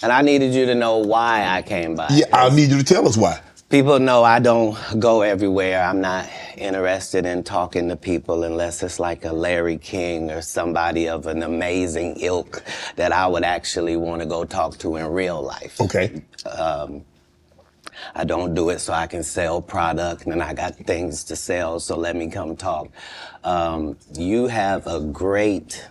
And I needed you to know why I came by. Yeah, I need you to tell us why. People know I don't go everywhere. I'm not interested in talking to people unless it's like a Larry King or somebody of an amazing ilk that I would actually want to go talk to in real life. Okay. I don't do it so I can sell product, and I got things to sell, so let me come talk. You have a great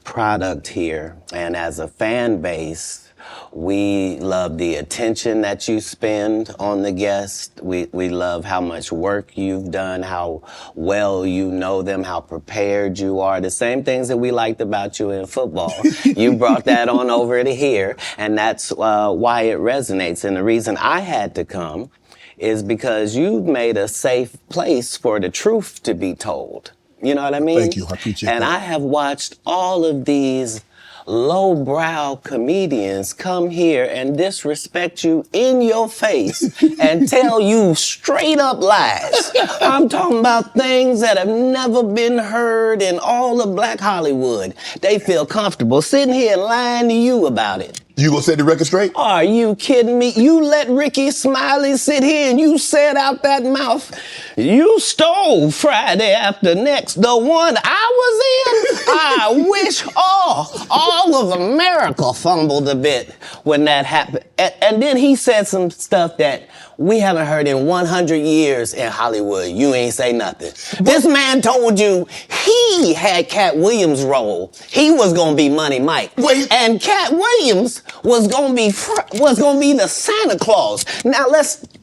product here, and as a fan base, we love the attention that you spend on the guests. We love how much work you've done, how well you know them, how prepared you are. The same things that we liked about you in football. You brought that on over to here, and that's why it resonates. And the reason I had to come is because you've made a safe place for the truth to be told. You know what I mean? Thank you. I appreciate that. And I have watched all of these lowbrow comedians come here and disrespect you in your face and tell you straight up lies. I'm talking about things that have never been heard in all of Black Hollywood. They feel comfortable sitting here and lying to you about it. You gonna set the record straight? Are you kidding me? You let Rickey Smiley sit here and you said out that mouth, you stole Friday After Next, the one I was in. I wish all of America fumbled a bit when that happened. And then he said some stuff that we haven't heard in 100 years in Hollywood. You ain't say nothing. This man told you he had Katt Williams' role. He was gonna be Money Mike. Wait. And Katt Williams was gonna be the Santa Claus. Now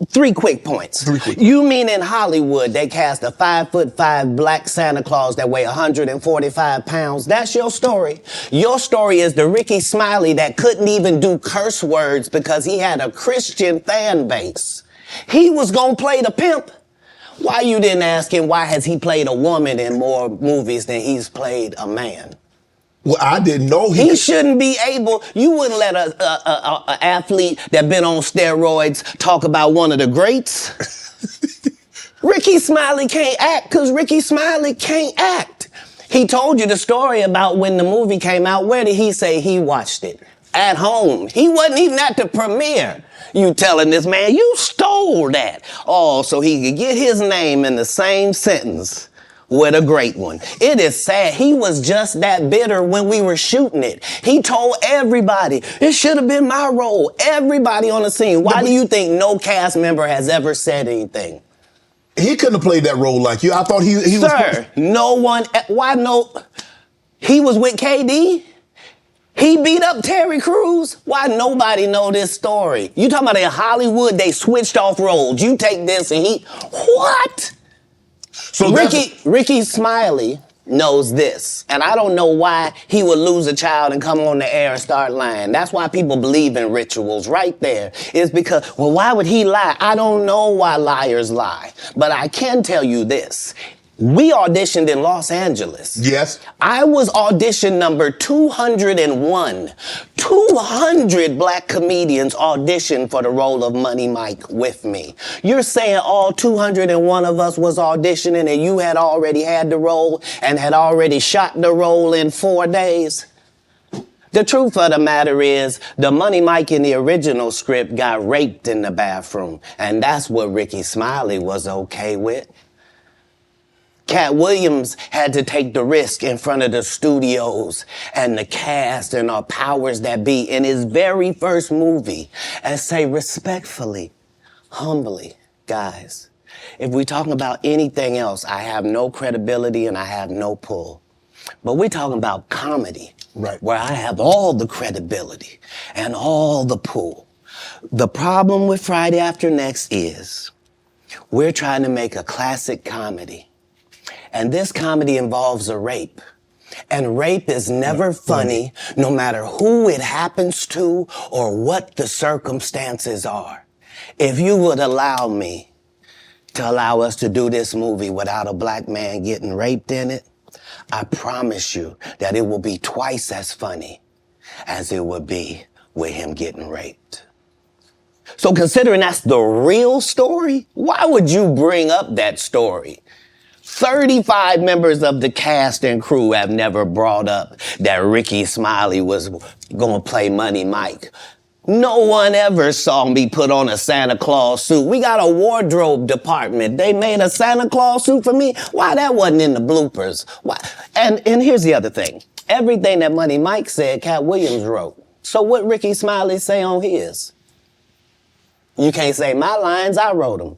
three quick points. You mean in Hollywood they cast a 5'5" black Santa Claus that weigh 145 pounds? That's your story. Your story is the Rickey Smiley that couldn't even do curse words because he had a Christian fan base. He was gonna play the pimp. Why you didn't ask him why has he played a woman in more movies than he's played a man? Well, I didn't know he shouldn't be able. You wouldn't let a athlete that been on steroids talk about one of the greats. Rickey Smiley can't act because Rickey Smiley can't act. He told you the story about when the movie came out. Where did he say he watched it? At home. He wasn't even at the premiere. You telling this man, you stole that. Oh, so he could get his name in the same sentence with a great one. It is sad. He was just that bitter when we were shooting it. He told everybody, it should have been my role. Everybody on the scene. Why do you think no cast member has ever said anything? He couldn't have played that role like you. I thought he was... Sir, no one... Why no... He was with KD? He beat up Terry Crews? Why nobody know this story? You talking about in Hollywood, they switched off roles. You take this and he... What? So Rickey Smiley knows this. And I don't know why he would lose a child and come on the air and start lying. That's why people believe in rituals right there. It's because, well, why would he lie? I don't know why liars lie. But I can tell you this. We auditioned in Los Angeles. Yes. I was audition number 201. 200 black comedians auditioned for the role of Money Mike with me. You're saying all 201 of us was auditioning and you had already had the role and had already shot the role in 4 days? The truth of the matter is, the Money Mike in the original script got raped in the bathroom, and that's what Rickey Smiley was okay with. Katt Williams had to take the risk in front of the studios and the cast and our powers that be in his very first movie and say respectfully, humbly, guys, if we're talking about anything else, I have no credibility and I have no pull. But we're talking about comedy, right, where I have all the credibility and all the pull. The problem with Friday After Next is we're trying to make a classic comedy. And this comedy involves a rape. And rape is never funny, no matter who it happens to or what the circumstances are. If you would allow me to allow us to do this movie without a black man getting raped in it, I promise you that it will be twice as funny as it would be with him getting raped. So considering that's the real story, why would you bring up that story? 35 members of the cast and crew have never brought up that Rickey Smiley was gonna play Money Mike. No one ever saw me put on a Santa Claus suit. We got a wardrobe department. They made a Santa Claus suit for me. Why that wasn't in the bloopers? Why? And here's the other thing. Everything that Money Mike said, Katt Williams wrote. So what Rickey Smiley say on his? You can't say my lines, I wrote them.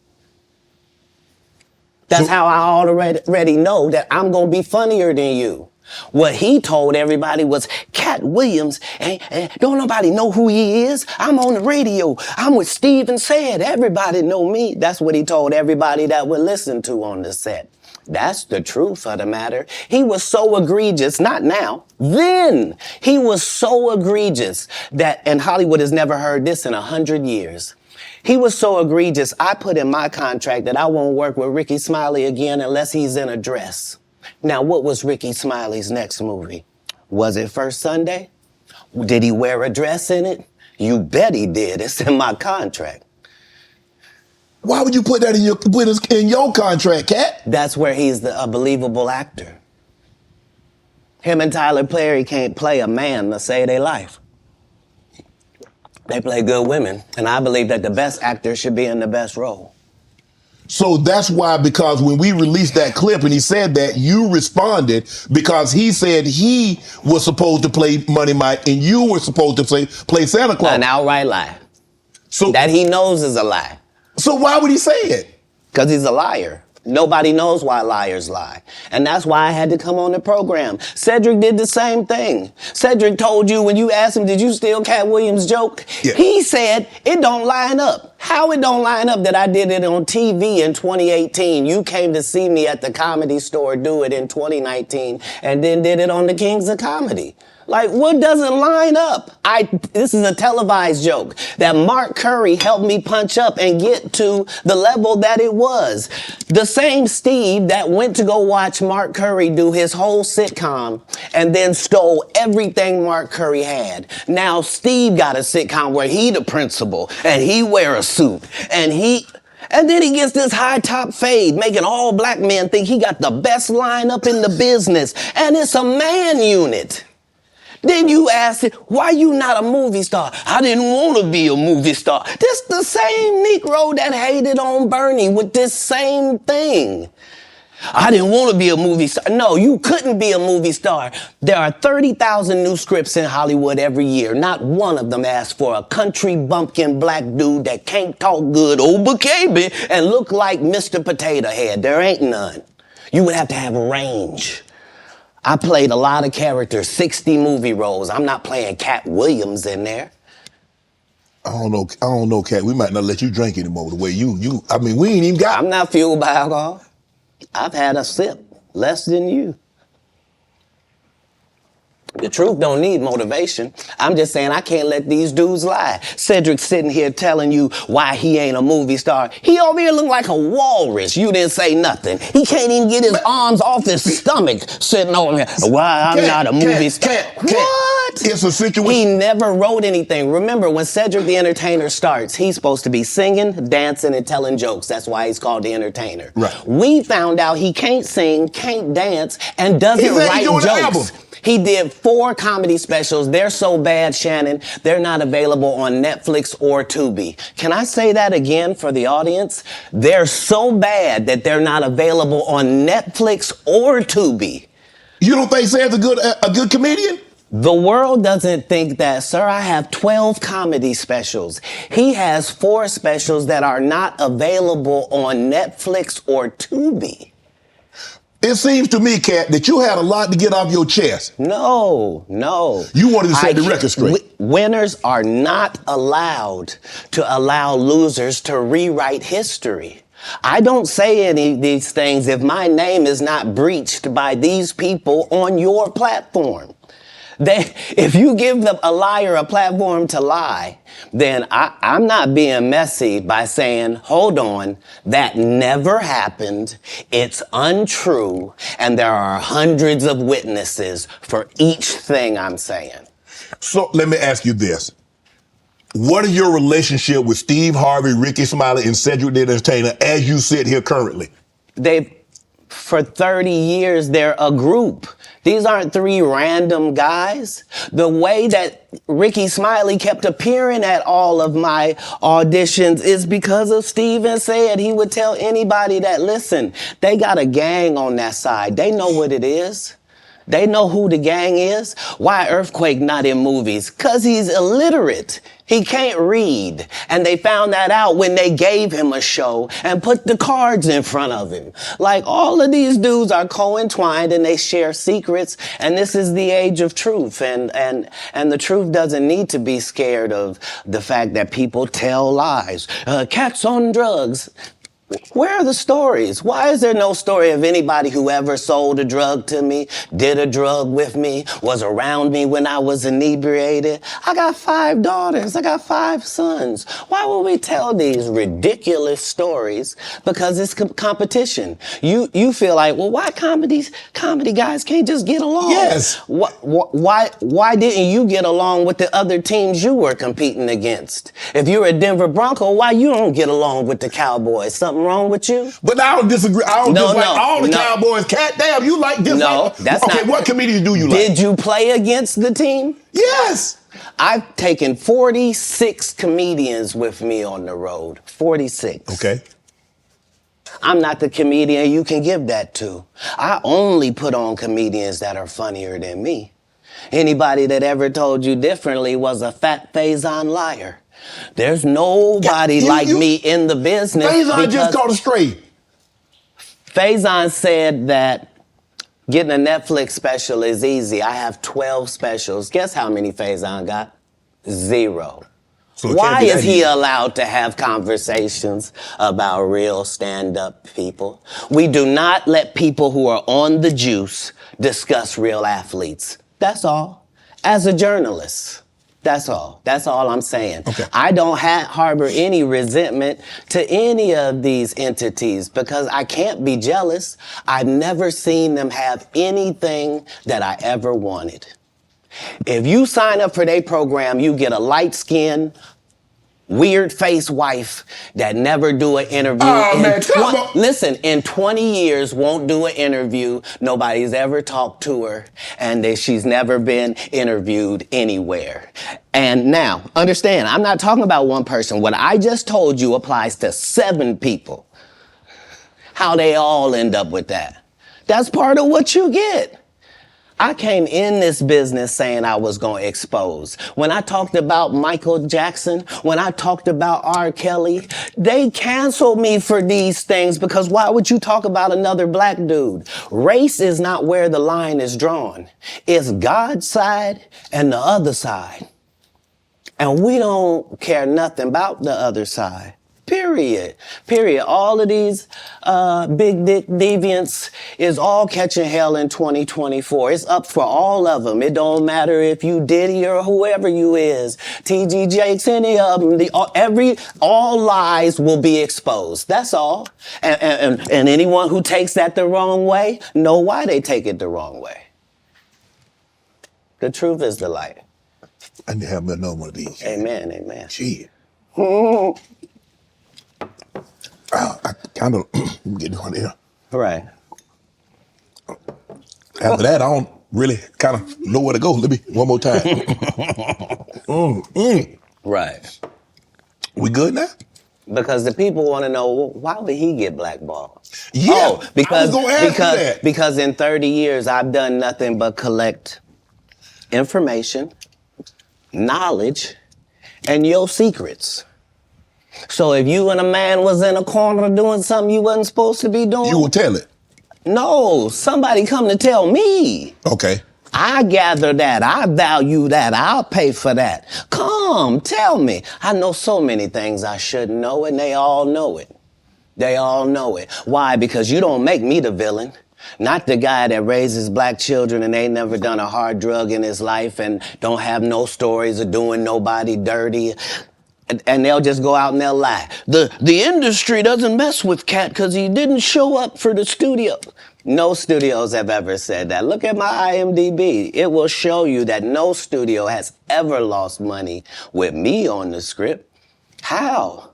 That's how I already know that I'm going to be funnier than you. What he told everybody was, Katt Williams, and don't nobody know who he is. I'm on the radio. I'm with Steve and Said. Everybody know me. That's what he told everybody that would listen to on the set. That's the truth of the matter. He was so egregious, not now, then. He was so egregious that, and Hollywood has never heard this in 100 years. He was so egregious, I put in my contract that I won't work with Rickey Smiley again unless he's in a dress. Now, what was Rickey Smiley's next movie? Was it First Sunday? Did he wear a dress in it? You bet he did. It's in my contract. Why would you put that in your contract, Katt? That's where he's a believable actor. Him and Tyler Perry can't play a man to save their life. They play good women, and I believe that the best actor should be in the best role. So that's why, because when we released that clip and he said that, you responded because he said he was supposed to play Money Mike and you were supposed to play Santa Claus. An outright lie. So that he knows is a lie. So why would he say it? Because he's a liar. Nobody knows why liars lie. And that's why I had to come on the program. Cedric did the same thing. Cedric told you when you asked him, did you steal Katt Williams' joke? Yeah. He said, it don't line up. How it don't line up that I did it on TV in 2018. You came to see me at the Comedy Store do it in 2019 and then did it on the Kings of Comedy. Like, what doesn't line up? This is a televised joke that Mark Curry helped me punch up and get to the level that it was. The same Steve that went to go watch Mark Curry do his whole sitcom and then stole everything Mark Curry had. Now Steve got a sitcom where he the principal and he wear a suit and then he gets this high top fade, making all black men think he got the best lineup in the business. And it's a man unit. Then you ask it, why you not a movie star? I didn't want to be a movie star. This the same Negro that hated on Bernie with this same thing. I didn't want to be a movie star. No, you couldn't be a movie star. There are 30,000 new scripts in Hollywood every year. Not one of them asks for a country bumpkin black dude that can't talk good, Oba-Kaby, and look like Mr. Potato Head. There ain't none. You would have to have range. I played a lot of characters, 60 movie roles. I'm not playing Katt Williams in there. I don't know, Katt. We might not let you drink anymore the way I mean, we ain't even got. I'm not fueled by alcohol. I've had a sip, less than you. The truth don't need motivation. I'm just saying I can't let these dudes lie. Cedric's sitting here telling you why he ain't a movie star. He over here look like a walrus. You didn't say nothing. He can't even get his arms off his stomach sitting over here. Why I'm not a movie star. What? It's a situation. He never wrote anything. Remember, when Cedric the Entertainer starts, he's supposed to be singing, dancing, and telling jokes. That's why he's called the Entertainer. Right. We found out he can't sing, can't dance, and doesn't write jokes. He did 4 comedy specials. They're so bad, Shannon, they're not available on Netflix or Tubi. Can I say that again for the audience? They're so bad that they're not available on Netflix or Tubi. You don't think Sam's a good comedian? The world doesn't think that, sir. I have 12 comedy specials. He has 4 specials that are not available on Netflix or Tubi. It seems to me, Katt, that you had a lot to get off your chest. No. You wanted to set the record straight. Winners are not allowed to allow losers to rewrite history. I don't say any of these things if my name is not breached by these people on your platform. If you give a liar a platform to lie, then I'm not being messy by saying, hold on, that never happened, it's untrue, and there are hundreds of witnesses for each thing I'm saying. So let me ask you this. What is your relationship with Steve Harvey, Rickey Smiley, and Cedric the Entertainer as you sit here currently? They've For 30 years, they're a group. These aren't three random guys. The way that Rickey Smiley kept appearing at all of my auditions is because of Steven said he would tell anybody that, listen, they got a gang on that side. They know what it is. They know who the gang is. Why Earthquake not in movies? 'Cause he's illiterate. He can't read. And they found that out when they gave him a show and put the cards in front of him. Like, all of these dudes are co-entwined and they share secrets. And this is the age of truth. And the truth doesn't need to be scared of the fact that people tell lies. Katt's on drugs. Where are the stories? Why is there no story of anybody who ever sold a drug to me, did a drug with me, was around me when I was inebriated? I got 5 daughters. I got 5 sons. Why would we tell these ridiculous stories? Because it's competition. You feel like, well, why comedy guys can't just get along? Yes. Why didn't you get along with the other teams you were competing against? If you're a Denver Bronco, why you don't get along with the Cowboys? Something wrong with you? But I don't disagree. I don't dislike all the Cowboys. Katt, damn, you like dislike? No, that's okay, not. what comedians do you like? Did you play against the team? Yes. I've taken 46 comedians with me on the road. 46. Okay. I'm not the comedian you can give that to. I only put on comedians that are funnier than me. Anybody that ever told you differently was a fat Faison liar. There's nobody like me in the business. Faison just caught a stray. Faison said that getting a Netflix special is easy. I have 12 specials. Guess how many Faison got? 0. So why is he allowed to have conversations about real stand-up people? We do not let people who are on the juice discuss real athletes. That's all. As a journalist. That's all. That's all I'm saying. Okay. I don't harbor any resentment to any of these entities because I can't be jealous. I've never seen them have anything that I ever wanted. If you sign up for their program, you get a light-skinned, weird-faced wife that never do an interview. Oh, man, come on. Listen, in 20 years, won't do an interview. Nobody's ever talked to her, and she's never been interviewed anywhere. And now, understand, I'm not talking about one person. What I just told you applies to 7 people. How they all end up with that. That's part of what you get. I came in this business saying I was going to expose. When I talked about Michael Jackson, when I talked about R. Kelly, they canceled me for these things because why would you talk about another black dude? Race is not where the line is drawn. It's God's side and the other side. And we don't care nothing about the other side. Period. All of these big dick deviants is all catching hell in 2024. It's up for all of them. It don't matter if you Diddy or whoever you is. TG Jakes, any of them. All lies will be exposed. That's all. And anyone who takes that the wrong way, know why they take it the wrong way. The truth is the light. I need to have another one of these. Amen, amen. Shit. I kind of get this one here. Right. After that, I don't really kind of know where to go. Let me one more time. Right. We good now? Because the people want to know, well, why would he get blackballed? Yeah, I was gonna ask you that. Because in 30 years, I've done nothing but collect information, knowledge, and your secrets. So if you and a man was in a corner doing something you wasn't supposed to be doing... You will tell it? No, somebody come to tell me. Okay. I gather that. I value that. I'll pay for that. Come, tell me. I know so many things I shouldn't know, and they all know it. They all know it. Why? Because you don't make me the villain. Not the guy that raises black children and ain't never done a hard drug in his life and don't have no stories of doing nobody dirty. And they'll just go out and they'll lie. The industry doesn't mess with Katt because he didn't show up for the studio. No studios have ever said that. Look at my IMDb. It will show you that no studio has ever lost money with me on the script. How?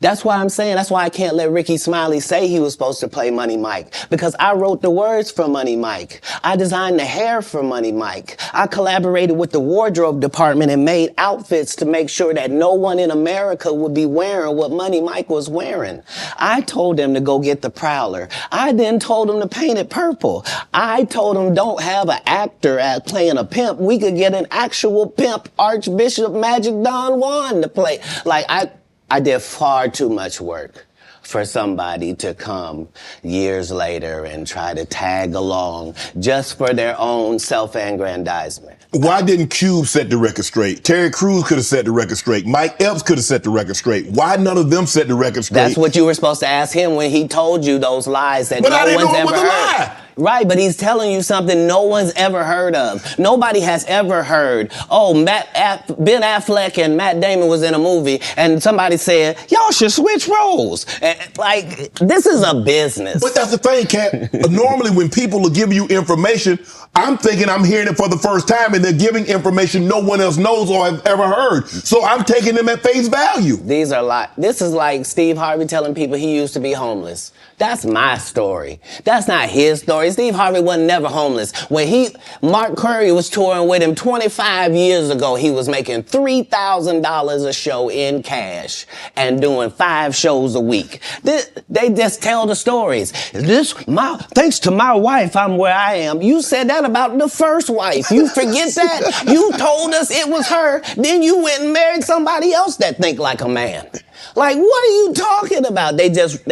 That's why I'm saying, that's why I can't let Rickey Smiley say he was supposed to play Money Mike. Because I wrote the words for Money Mike. I designed the hair for Money Mike. I collaborated with the wardrobe department and made outfits to make sure that no one in America would be wearing what Money Mike was wearing. I told them to go get the Prowler. I then told them to paint it purple. I told them don't have an actor at playing a pimp. We could get an actual pimp, Archbishop Magic Don Juan, to play. Like, I did far too much work for somebody to come years later and try to tag along just for their own self-aggrandizement. Why didn't Cube set the record straight? Terry Crews could have set the record straight. Mike Epps could have set the record straight. Why none of them set the record straight? That's what you were supposed to ask him when he told you those lies that But I no didn't one's know it ever was a heard. lie. Right, but he's telling you something no one's ever heard of. Nobody has ever heard, oh, Ben Affleck and Matt Damon was in a movie and somebody said, y'all should switch roles. Like, this is a business. But that's the thing, Katt. Normally when people are giving you information, I'm thinking I'm hearing it for the first time and they're giving information no one else knows or has ever heard. So I'm taking them at face value. These are like, this is like Steve Harvey telling people he used to be homeless. That's my story. That's not his story. Steve Harvey wasn't never homeless. When Mark Curry was touring with him 25 years ago, he was making $3,000 a show in cash and doing 5 shows a week. They just tell the stories. Thanks to my wife, I'm where I am. You said that about the first wife. You forget that? You told us it was her. Then you went and married somebody else that think like a man. Like, what are you talking about? They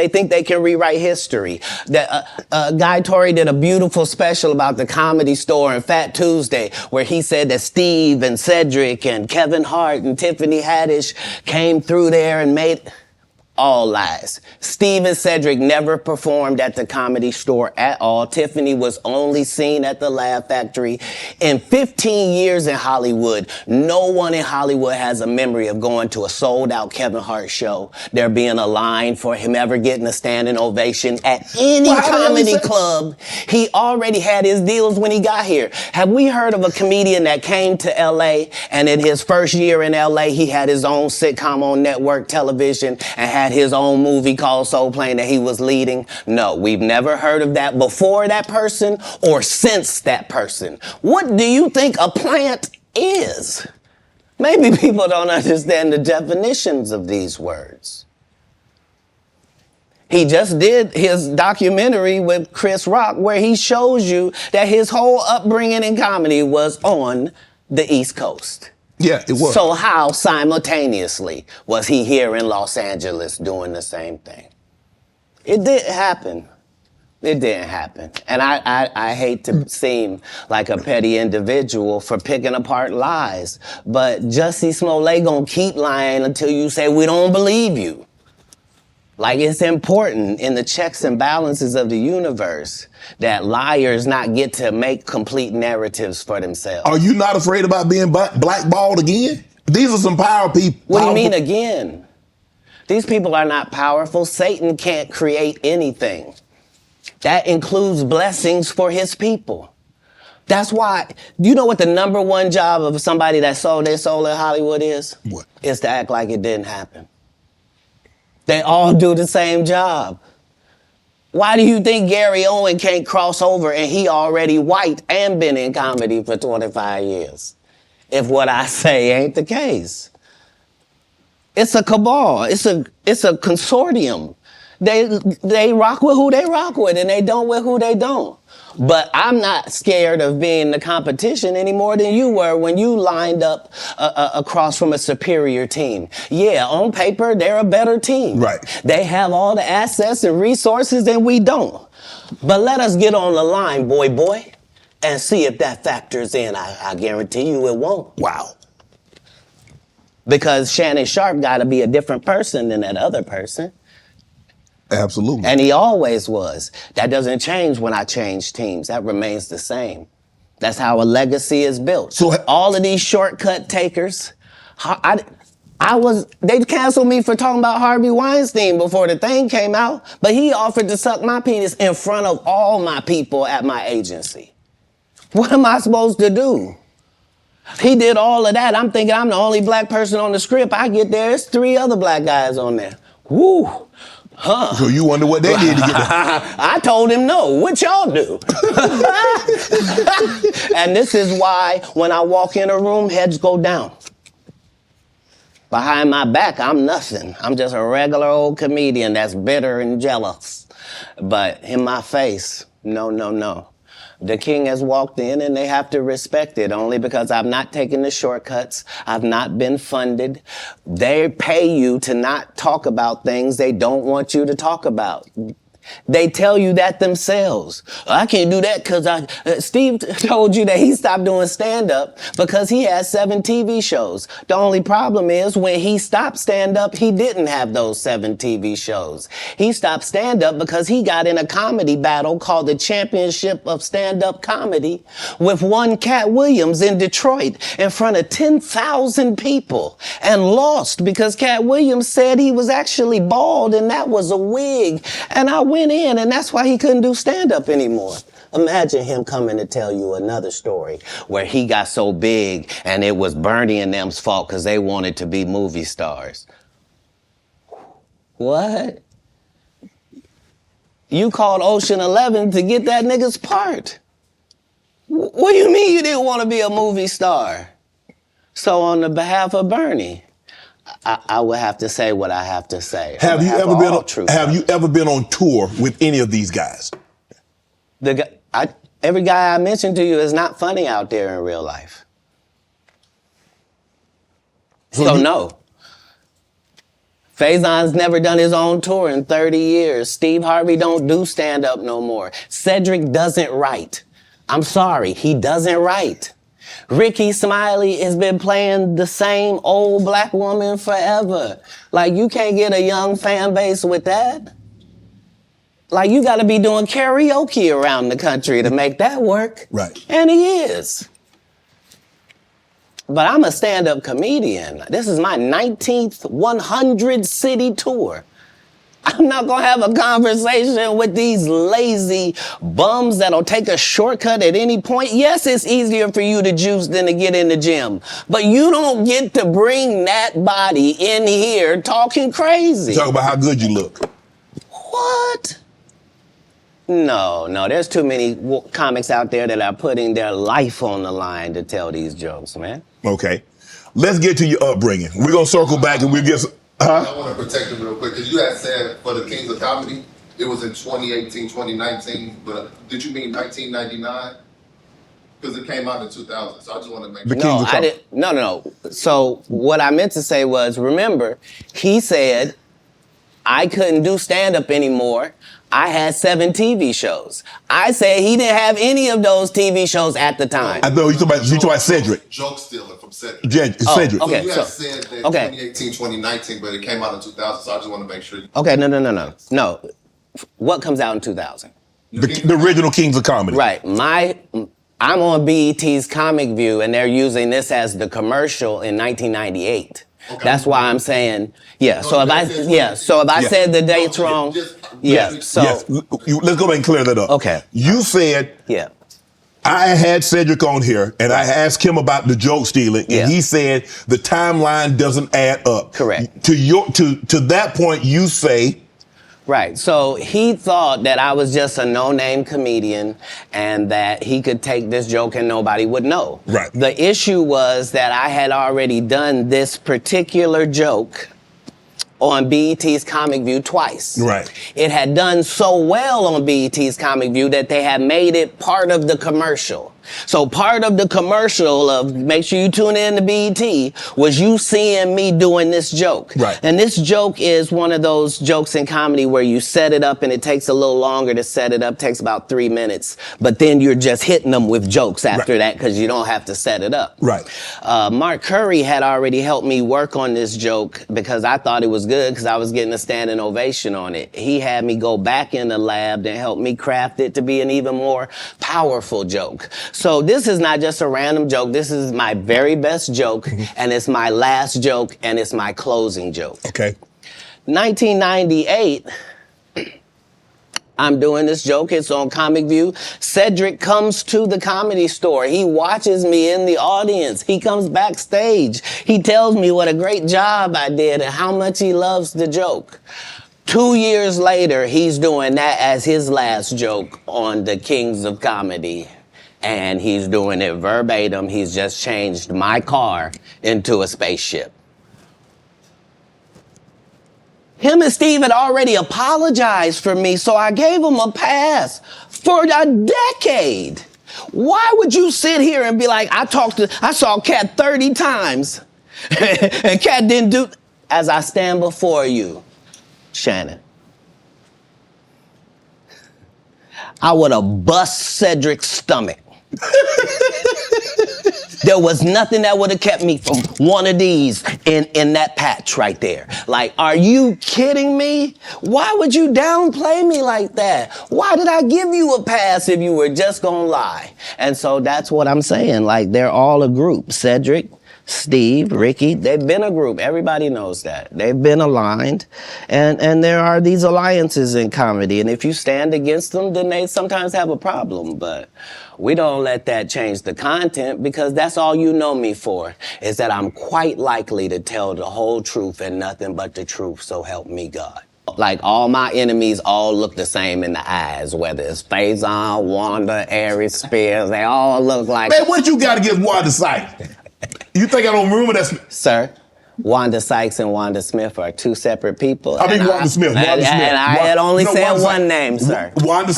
think they can rewrite history. Guy Torrey did a beautiful special about the Comedy Store and Fat Tuesday, where he said that Steve and Cedric and Kevin Hart and Tiffany Haddish came through there and made... All lies. Steve and Cedric never performed at the Comedy Store at all. Tiffany was only seen at the Laugh Factory. In 15 years in Hollywood, no one in Hollywood has a memory of going to a sold-out Kevin Hart show, there being a line for him ever getting a standing ovation at any comedy club. He already had his deals when he got here. Have we heard of a comedian that came to L.A. and in his first year in L.A. he had his own sitcom on network television and had his own movie called Soul Plane that he was leading? No, we've never heard of that before that person or since that person. What do you think a plant is? Maybe people don't understand the definitions of these words. He just did his documentary with Chris Rock where he shows you that his whole upbringing in comedy was on the East Coast. Yeah, it was. So how simultaneously was he here in Los Angeles doing the same thing? It didn't happen. It didn't happen. And I hate to seem like a petty individual for picking apart lies, but Jussie Smollett gonna keep lying until you say we don't believe you. Like, it's important in the checks and balances of the universe that liars not get to make complete narratives for themselves. Are you not afraid about being blackballed again? These are some power people. What do you mean again? These people are not powerful. Satan can't create anything. That includes blessings for his people. That's why, do you know what the number one job of somebody that sold their soul in Hollywood is? What? Is to act like it didn't happen. They all do the same job. Why do you think Gary Owen can't cross over and he already white and been in comedy for 25 years? If what I say ain't the case. It's a cabal. It's a consortium. They rock with who they rock with and they don't with who they don't. But I'm not scared of being the competition any more than you were when you lined up across from a superior team. Yeah, on paper, they're a better team. Right. They have all the assets and resources and we don't. But let us get on the line, boy, and see if that factors in. I guarantee you it won't. Wow. Because Shannon Sharpe got to be a different person than that other person. Absolutely. And he always was. That doesn't change when I change teams. That remains the same. That's how a legacy is built. So all of these shortcut takers, they canceled me for talking about Harvey Weinstein before the thing came out, but he offered to suck my penis in front of all my people at my agency. What am I supposed to do? He did all of that. I'm thinking I'm the only black person on the script. I get there, there's 3 other black guys on there. Woo. So you wonder what they did to get that. I told him no. What y'all do? And this is why when I walk in a room, heads go down. Behind my back, I'm nothing. I'm just a regular old comedian that's bitter and jealous. But in my face, no, no, no. The king has walked in and they have to respect it only because I've not taken the shortcuts. I've not been funded. They pay you to not talk about things they don't want you to talk about. They tell you that themselves. I can't do that because Steve told you that he stopped doing stand-up because he had 7 TV shows. The only problem is when he stopped stand-up, he didn't have those 7 TV shows. He stopped stand-up because he got in a comedy battle called the Championship of Stand-Up Comedy with one Katt Williams in Detroit in front of 10,000 people and lost because Katt Williams said he was actually bald and that was a wig. And I went in, and that's why he couldn't do stand-up anymore. Imagine him coming to tell you another story where he got so big and it was Bernie and them's fault because they wanted to be movie stars. What? You called Ocean 11 to get that nigga's part. What do you mean you didn't want to be a movie star? So on the behalf of Bernie, I would have to say what I have to say. Have you ever been on tour with any of these guys? Every guy I mentioned to you is not funny out there in real life. So no. Faison's never done his own tour in 30 years. Steve Harvey don't do stand-up no more. Cedric doesn't write. I'm sorry, he doesn't write. Rickey Smiley has been playing the same old black woman forever. Like, you can't get a young fan base with that. Like, you gotta be doing karaoke around the country to make that work. Right. And he is. But I'm a stand-up comedian. This is my 19th 100-city tour. I'm not gonna have a conversation with these lazy bums that'll take a shortcut at any point. Yes, it's easier for you to juice than to get in the gym, but you don't get to bring that body in here talking crazy. Talk about how good you look. What? No, there's too many comics out there that are putting their life on the line to tell these jokes, man. Okay. Let's get to your upbringing. We're gonna circle back and we'll get some. I want to protect him real quick because you had said for the Kings of Comedy, it was in 2018, 2019, but did you mean 1999? Because it came out in 2000, so I just want to make sure. No, I didn't. No. So what I meant to say was, remember, he said I couldn't do stand-up anymore. I had 7 TV shows. I said he didn't have any of those TV shows at the time. I know you talking about Cedric. Joke stealing from Cedric. Cedric. Okay, So you had said that 2018, 2019, but it came out in 2000, so I just want to make sure. Okay, no. What comes out in 2000? The original Kings of Comedy. Right. I'm on BET's Comic View, and they're using this as the commercial in 1998. Okay. That's why I'm saying, yeah. So if I said the dates wrong, let's go back and clear that up. Okay. You said, I had Cedric on here, and I asked him about the joke stealing, and he said the timeline doesn't add up. Correct. To that point, you say. Right. So he thought that I was just a no-name comedian and that he could take this joke and nobody would know. Right. The issue was that I had already done this particular joke on BET's Comic View twice. Right. It had done so well on BET's Comic View that they had made it part of the commercial. So part of the commercial of make sure you tune in to BET was you seeing me doing this joke. Right. And this joke is one of those jokes in comedy where you set it up and it takes a little longer to set it up, takes about 3 minutes, but then you're just hitting them with jokes after that because you don't have to set it up. Right. Mark Curry had already helped me work on this joke because I thought it was good because I was getting a standing ovation on it. He had me go back in the lab and help me craft it to be an even more powerful joke. So this is not just a random joke. This is my very best joke, and it's my last joke, and it's my closing joke. Okay. 1998, I'm doing this joke. It's on Comic View. Cedric comes to the Comedy Store. He watches me in the audience. He comes backstage. He tells me what a great job I did and how much he loves the joke. 2 years later, he's doing that as his last joke on the Kings of Comedy. And he's doing it verbatim. He's just changed my car into a spaceship. Him and Steve had already apologized for me, so I gave him a pass for a decade. Why would you sit here and be like, I saw Katt 30 times, and Katt didn't do, as I stand before you, Shannon, I would have bust Cedric's stomach. There was nothing that would have kept me from one of these in that patch right there. Like, are you kidding me? Why would you downplay me like that? Why did I give you a pass if you were just gonna lie? And so that's what I'm saying. Like, they're all a group. Cedric, Steve, Rickey, they've been a group. Everybody knows that. They've been aligned. And there are these alliances in comedy. And if you stand against them, then they sometimes have a problem. But we don't let that change the content, because that's all you know me for, is that I'm quite likely to tell the whole truth and nothing but the truth, so help me God. Like, all my enemies all look the same in the eyes, whether it's Faison, Wanda, Aries, Spears, they all look like... Man, what you got against Wanda Sykes? You think I don't remember that? Sir, Wanda Sykes and Wanda Smith are two separate people. I mean, Wanda Smith. And I had only said one name, sir. Wanda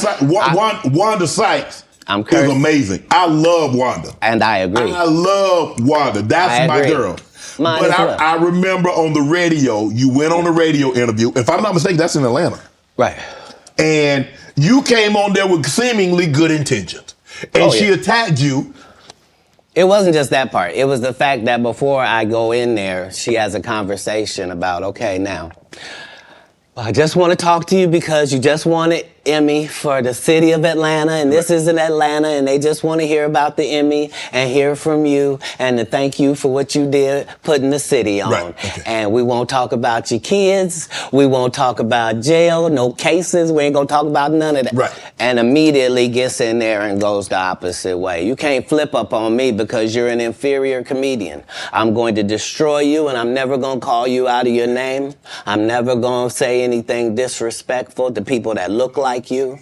Sykes I'm is amazing. I love Wanda. And I agree. I love Wanda. That's my girl. Mine but as well. I remember on the radio, you went on a radio interview. If I'm not mistaken, that's in Atlanta. Right. And you came on there with seemingly good intentions. And she attacked you. It wasn't just that part. It was the fact that before I go in there, she has a conversation about, okay, now, I just want to talk to you because you just won an Emmy for the city of Atlanta, and this is in Atlanta, and they just want to hear about the Emmy and hear from you and to thank you for what you did putting the city on. Right. Okay. And we won't talk about your kids. We won't talk about jail, no cases. We ain't going to talk about none of that. Right. And immediately gets in there and goes the opposite way. You can't flip up on me because you're an inferior comedian. I'm going to destroy you, and I'm never going to call you out of your name. I'm never going to say anything disrespectful to people that look like you.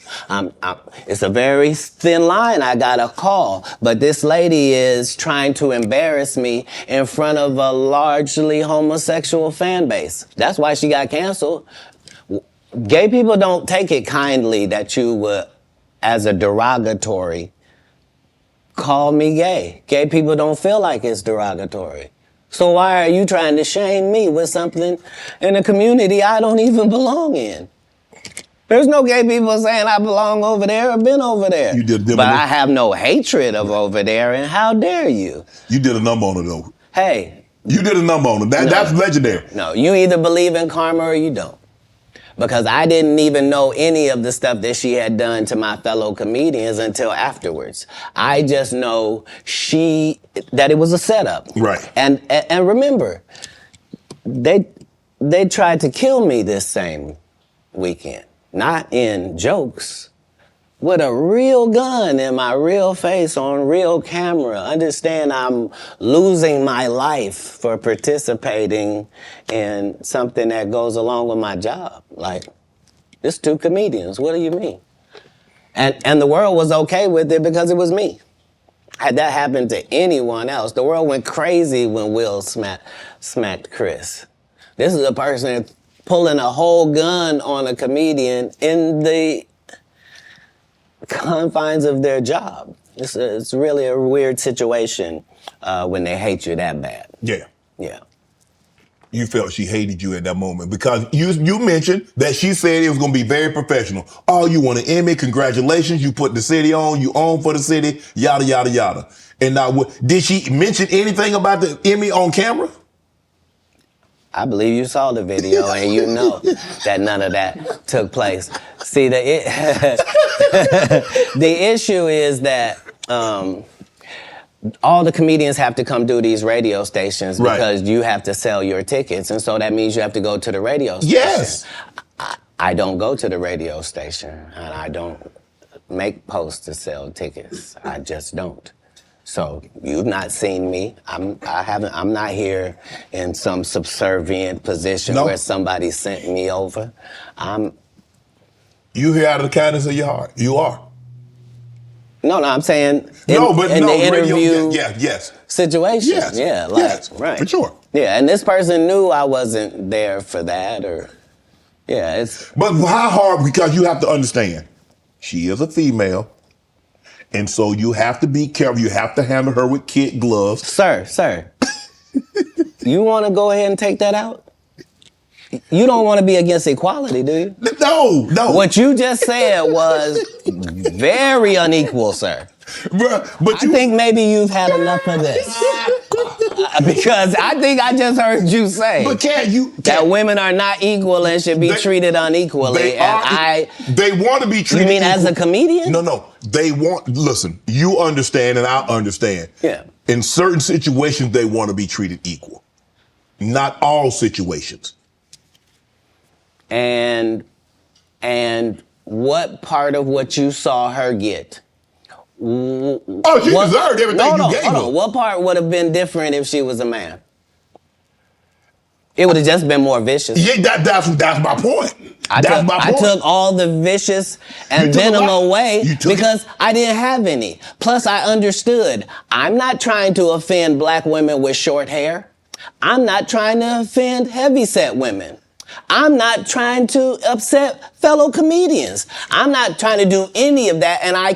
It's a very thin line I got to call, but this lady is trying to embarrass me in front of a largely homosexual fan base. That's why she got canceled. Gay people don't take it kindly that you would, as a derogatory, call me gay. Gay people don't feel like it's derogatory. So why are you trying to shame me with something in a community I don't even belong in? There's no gay people saying I belong over there or been over there. You did, but I have no hatred of over there, and how dare you? You did a number on it, though. Hey. You did a number on it. That's legendary. No, you either believe in karma or you don't. Because I didn't even know any of the stuff that she had done to my fellow comedians until afterwards. I just know that it was a setup. Right. And remember, they tried to kill me this same weekend. Not in jokes, with a real gun in my real face on real camera. Understand I'm losing my life for participating in something that goes along with my job. Like, it's two comedians, what do you mean? And the world was okay with it because it was me. Had that happened to anyone else, the world went crazy when Will smacked Chris. This is a person pulling a whole gun on a comedian in the confines of their job. It's really a weird situation when they hate you that bad. Yeah. Yeah. You felt she hated you at that moment because you mentioned that she said it was going to be very professional. Oh, you won an Emmy, congratulations, you put the city on, you own for the city, yada, yada, yada. And now, did she mention anything about the Emmy on camera? I believe you saw the video and you know that none of that took place. See, the issue is that all the comedians have to come do these radio stations because you have to sell your tickets. And so that means you have to go to the radio station. Yes. I don't go to the radio station, and I don't make posts to sell tickets. I just don't. So you've not seen me. I'm not here in some subservient position where somebody sent me over. You here out of the kindness of your heart. You are. No, I'm saying in the interview situation. Yes. Yeah, right. For sure. Yeah, and this person knew I wasn't there for that, or it's. But how hard? Because you have to understand, she is a female, and so you have to be careful. You have to handle her with kid gloves. Sir, you want to go ahead and take that out? You don't want to be against equality, do you? No. What you just said was very unequal, sir. But I think maybe you've had enough of this. Because I think I just heard you say that women are not equal and should be treated unequally. They want to be treated. You mean equal. as a comedian? No. Listen, you understand and I understand. Yeah. In certain situations, they want to be treated equal. Not all situations. And what part of what you saw her get? She deserved everything you gave her. What part would have been different if she was a man? It would have just been more vicious. Yeah, that's my point. I took all the vicious and venom away because I didn't have any. Plus, I understood. I'm not trying to offend black women with short hair. I'm not trying to offend heavyset women. I'm not trying to upset fellow comedians. I'm not trying to do any of that, and I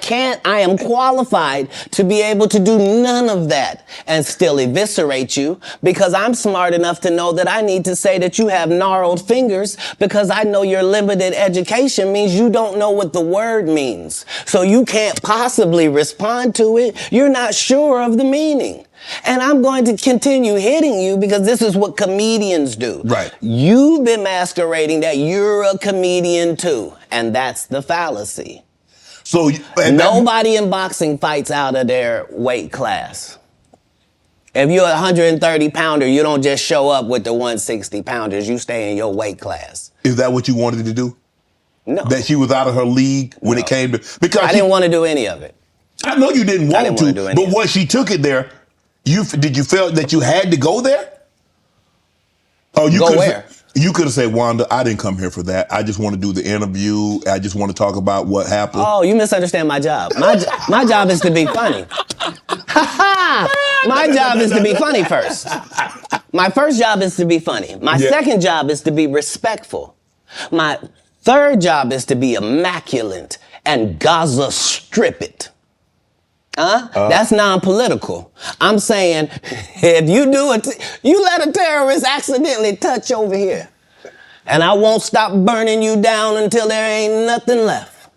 am qualified to be able to do none of that and still eviscerate you because I'm smart enough to know that I need to say that you have gnarled fingers because I know your limited education means you don't know what the word means. So you can't possibly respond to it. You're not sure of the meaning. And I'm going to continue hitting you because this is what comedians do. Right. You've been masquerading that you're a comedian too. And that's the fallacy. So nobody in boxing fights out of their weight class. If you're a 130 pounder, you don't just show up with the 160 pounders. You stay in your weight class. Is that what you wanted to do? No. That she was out of her league when it came to... Because I didn't want to do any of it. I know you didn't want to, but once she took it there, did you feel that you had to go there? Oh, where? You could have said, Wanda, I didn't come here for that. I just want to do the interview. I just want to talk about what happened. Oh, you misunderstand my job. My job is to be funny. My job is to be funny first. My first job is to be funny. My second job is to be respectful. My third job is to be immaculate and Gaza strip it. That's non-political. I'm saying, if you do it, you let a terrorist accidentally touch over here, and I won't stop burning you down until there ain't nothing left.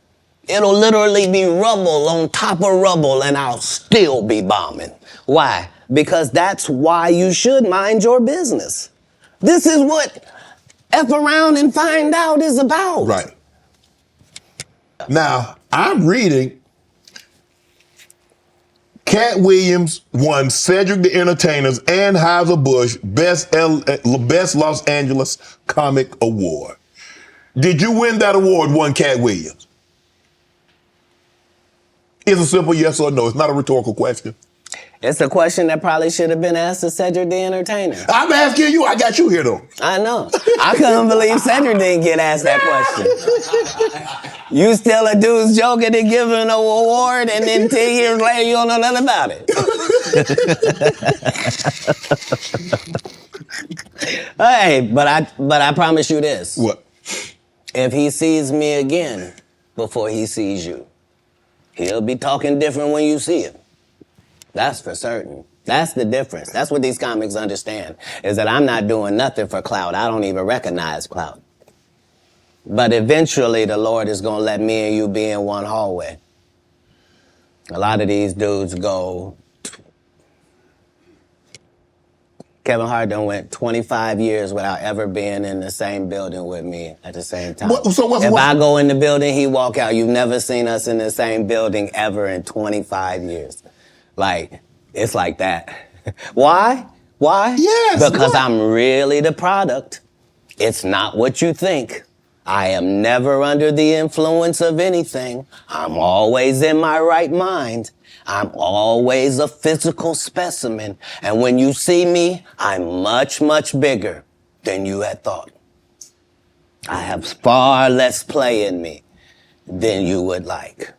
It'll literally be rubble on top of rubble, and I'll still be bombing. Why? Because that's why you should mind your business. This is what F around and find out is about. Right. Now, I'm reading Katt Williams won Cedric the Entertainer's and Anheuser-Busch Best Los Angeles Comic Award. Did you win that award, won Katt Williams? It's a simple yes or no. It's not a rhetorical question. It's a question that probably should have been asked to Cedric the Entertainer. I'm asking you. I got you here, though. I know. I couldn't believe Cedric didn't get asked that question. You still a dude's joking and giving an award, and then 10 years later you don't know nothing about it. Hey, but I promise you this. What? If he sees me again before he sees you, he'll be talking different when you see him. That's for certain. That's the difference. That's what these comics understand, is that I'm not doing nothing for clout. I don't even recognize clout. But eventually the Lord is going to let me and you be in one hallway. A lot of these dudes go... Kevin Hart done went 25 years without ever being in the same building with me at the same time. If I go in the building, he walk out. You've never seen us in the same building ever in 25 years. Like, it's like that. Why? Why? Yes. Because I'm really the product. It's not what you think. I am never under the influence of anything. I'm always in my right mind. I'm always a physical specimen. And when you see me, I'm much, much bigger than you had thought. I have far less play in me than you would like.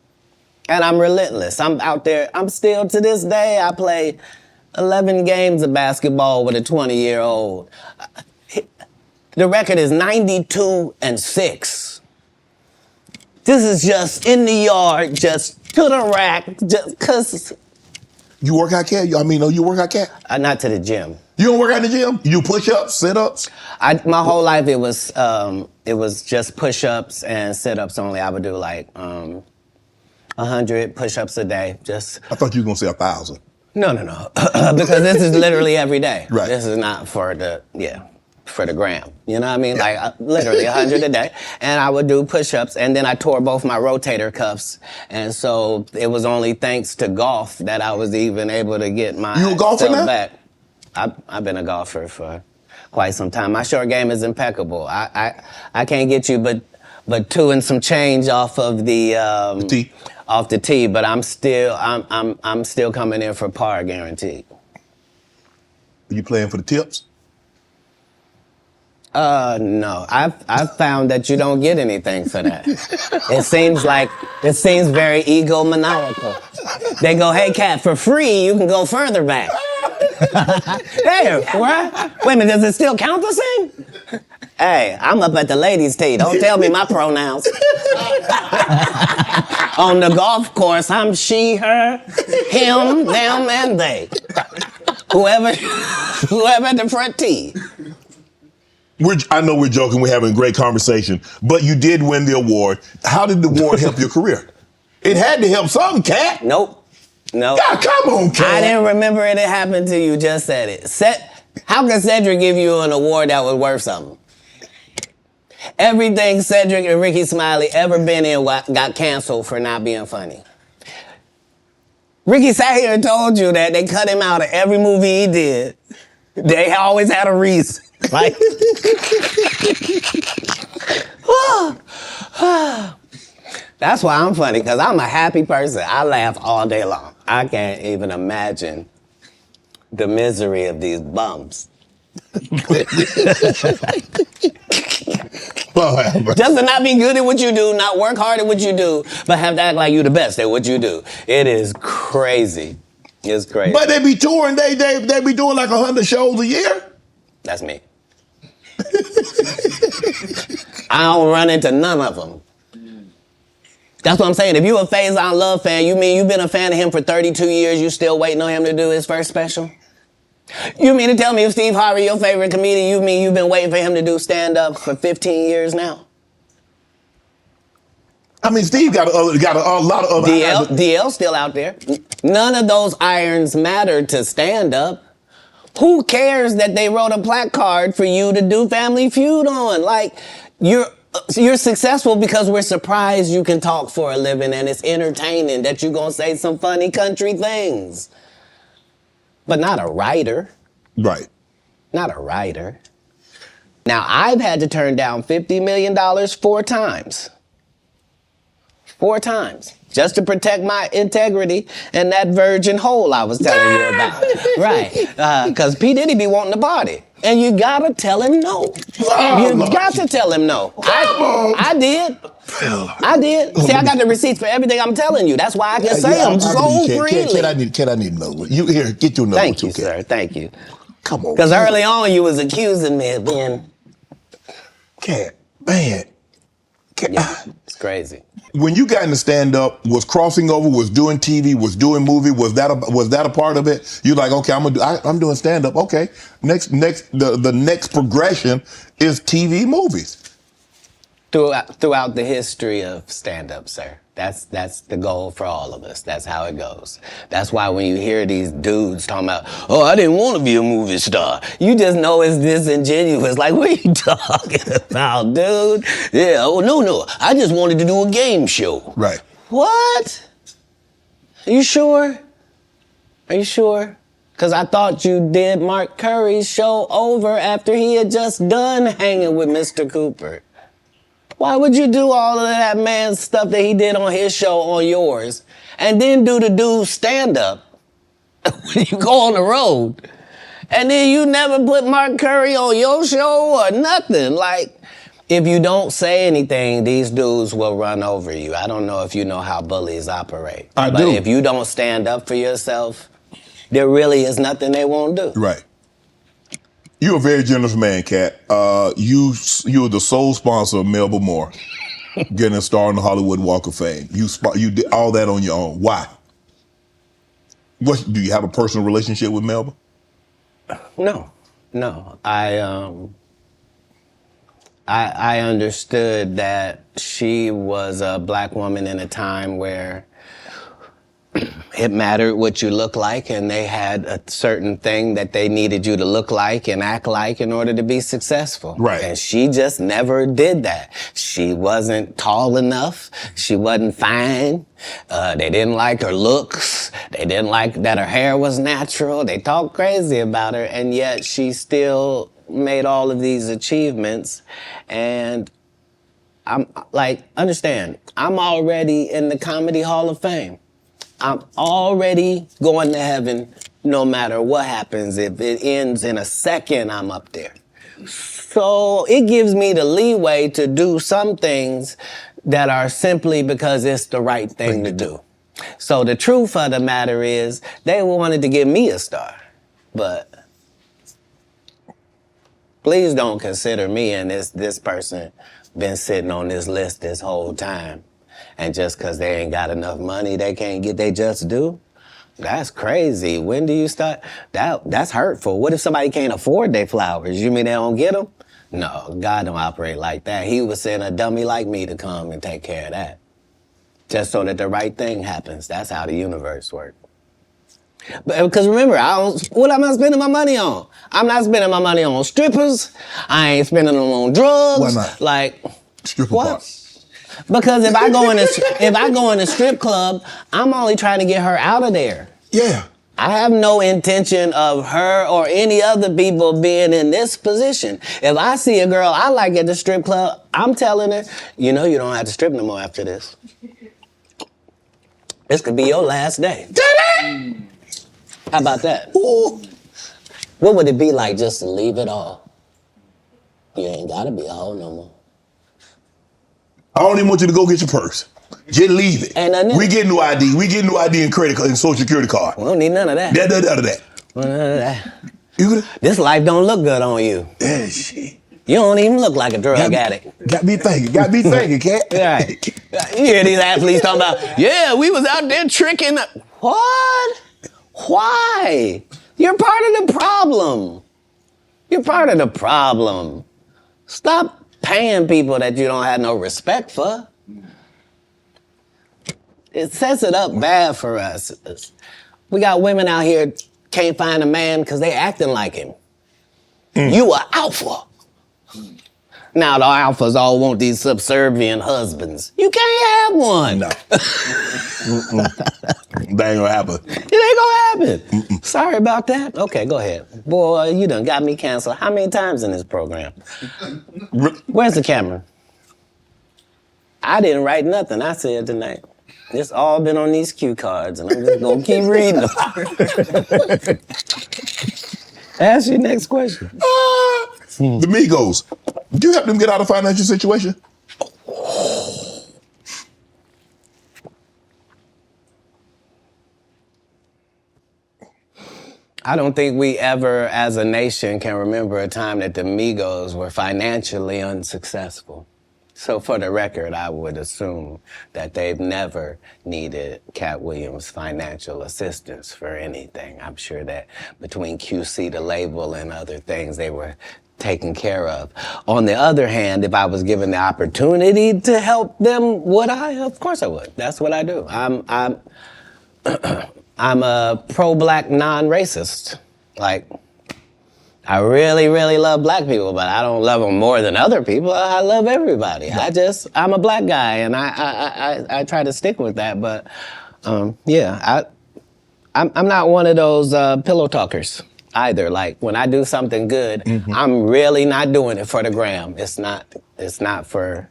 And I'm relentless. I'm out there. I'm still, to this day, I play 11 games of basketball with a 20-year-old. The record is 92-6. This is just in the yard, just to the rack, just cause. You work out, Cat? You work out, Cat? Not to the gym. You don't work out in the gym? You do push-ups, sit-ups? My whole life it was just push-ups and sit-ups only. I would do like 100 push-ups a day. Just. I thought you were gonna say 1,000. No, because this is literally every day. Right. This is not for the gram. You know what I mean? Like literally 100 a day. And I would do push-ups, and then I tore both my rotator cuffs. And so it was only thanks to golf that I was even able to get my You a golfer now? back. I've been a golfer for quite some time. My short game is impeccable. I can't get you but 2 and some change off of the tee. Off the tee, but I'm still coming in for par guaranteed. Are you playing for the tips? No. I've found that you don't get anything for that. It seems very egomaniacal. They go, hey, Cat, for free, you can go further back. Hey, what? Wait a minute, does it still count the same? Hey, I'm up at the ladies' tee. Don't tell me my pronouns. On the golf course, I'm she, her, him, them, and they. Whoever at the front tee. I know we're joking, we're having a great conversation, but you did win the award. How did the award help your career? It had to help something, Cat. Nope. God, come on, Cat. I didn't remember it happened till you just said it. How can Cedric give you an award that was worth something? Everything Cedric and Rickey Smiley ever been in got canceled for not being funny. Rickey sat here and told you that they cut him out of every movie he did. They always had a reason. Like, that's why I'm funny, because I'm a happy person. I laugh all day long. I can't even imagine the misery of these bums. Just to not be good at what you do, not work hard at what you do, but have to act like you the best at what you do. It is crazy. It's crazy. But they be touring, they be doing like 100 shows a year? That's me. I don't run into none of them. That's what I'm saying. If you a Faison Love fan, you mean you've been a fan of him for 32 years, you still waiting on him to do his first special? You mean to tell me if Steve Harvey, your favorite comedian, you mean you've been waiting for him to do stand-up for 15 years now? I mean, Steve got a lot of other... DL's still out there. None of those irons matter to stand-up. Who cares that they wrote a placard for you to do Family Feud on? Like, you're successful because we're surprised you can talk for a living and it's entertaining that you're gonna say some funny country things. But not a writer. Right. Not a writer. Now, I've had to turn down $50 million 4 times. 4 times. Just to protect my integrity and that virgin hole I was telling you about. Right. Because P. Diddy be wanting to party. And you gotta tell him no. You got to tell him no. I did. I did. See, I got the receipts for everything I'm telling you. That's why I can say them so freely. Cat, I need another one. You here, get your number. Thank you, sir. Thank you. Come on. Because early on you was accusing me of being... Cat, man. Cat. Yeah, it's crazy. When you got into stand-up, was crossing over, was doing TV, was doing movie, was that a part of it? You're like, okay, I'm doing stand-up. Okay, the next progression is TV movies. Throughout the history of stand-up, sir. That's the goal for all of us. That's how it goes. That's why when you hear these dudes talking about, oh, I didn't want to be a movie star, you just know it's disingenuous. Like, what are you talking about, dude? Yeah, oh, no, I just wanted to do a game show. Right. What? Are you sure? Are you sure? Because I thought you did Mark Curry's show over after he had just done hanging with Mr. Cooper. Why would you do all of that man's stuff that he did on his show on yours, and then do the dude's stand-up when you go on the road? And then you never put Mark Curry on your show or nothing. Like, if you don't say anything, these dudes will run over you. I don't know if you know how bullies operate. But do. If you don't stand up for yourself, there really is nothing they won't do. Right. You're a very generous man, Katt. You're the sole sponsor of Melba Moore, getting a star on the Hollywood Walk of Fame. You did all that on your own. Why? Do you have a personal relationship with Melba? No. I understood that she was a black woman in a time where it mattered what you look like, and they had a certain thing that they needed you to look like and act like in order to be successful. Right. And she just never did that. She wasn't tall enough. She wasn't fine. They didn't like her looks. They didn't like that her hair was natural. They talked crazy about her, and yet she still made all of these achievements. And I'm like, understand, I'm already in the Comedy Hall of Fame. I'm already going to heaven no matter what happens. If it ends in a second, I'm up there. So it gives me the leeway to do some things that are simply because it's the right thing to do. So the truth of the matter is, they wanted to give me a star, but please don't consider me and this person been sitting on this list this whole time. And just because they ain't got enough money, they can't get they just due? That's crazy. When do you start? That's hurtful. What if somebody can't afford their flowers? You mean they don't get them? No, God don't operate like that. He would send a dummy like me to come and take care of that. Just so that the right thing happens. That's how the universe works. Because remember, what am I spending my money on? I'm not spending my money on strippers. I ain't spending them on drugs. Why not? Like, Stripper what? part. Because if I go in a strip club, I'm only trying to get her out of there. Yeah. I have no intention of her or any other people being in this position. If I see a girl I like at the strip club, I'm telling her, you know you don't have to strip no more after this. This could be your last day. How about that? Ooh. What would it be like just to leave it all? You ain't gotta be a hoe no more. I don't even want you to go get your purse. Just leave it. Ain't nothing in We it. get new ID. We get new ID and credit card and social security card. We don't need none of that. None of that. None of that. You good? This life don't look good on you. Yeah, shit. You don't even look like a drug addict. Got me thinking, Kat. Right. You hear these athletes talking about, yeah, we was out there tricking. What? Why? You're part of the problem. You're part of the problem. Stop paying people that you don't have no respect for. It sets it up bad for us. We got women out here can't find a man because they acting like him. You are alpha. Now the alphas all want these subservient husbands. You can't have one. No. That ain't gonna happen. It ain't gonna happen. Sorry about that. Okay, go ahead. Boy, you done got me canceled how many times in this program? Where's the camera? I didn't write nothing I said tonight. It's all been on these cue cards, and I'm just gonna keep reading them. Ask your next question. The Migos. Do you help them get out of financial situation? I don't think we ever, as a nation, can remember a time that the Migos were financially unsuccessful. So for the record, I would assume that they've never needed Katt Williams' financial assistance for anything. I'm sure that between QC, the label, and other things, they were taken care of. On the other hand, if I was given the opportunity to help them, would I? Of course I would. That's what I do. I'm a pro-black non-racist. Like, I really, really love black people, but I don't love them more than other people. I love everybody. I'm a black guy, and I try to stick with that. But yeah, I'm not one of those pillow talkers either. Like when I do something good, I'm really not doing it for the gram. It's not for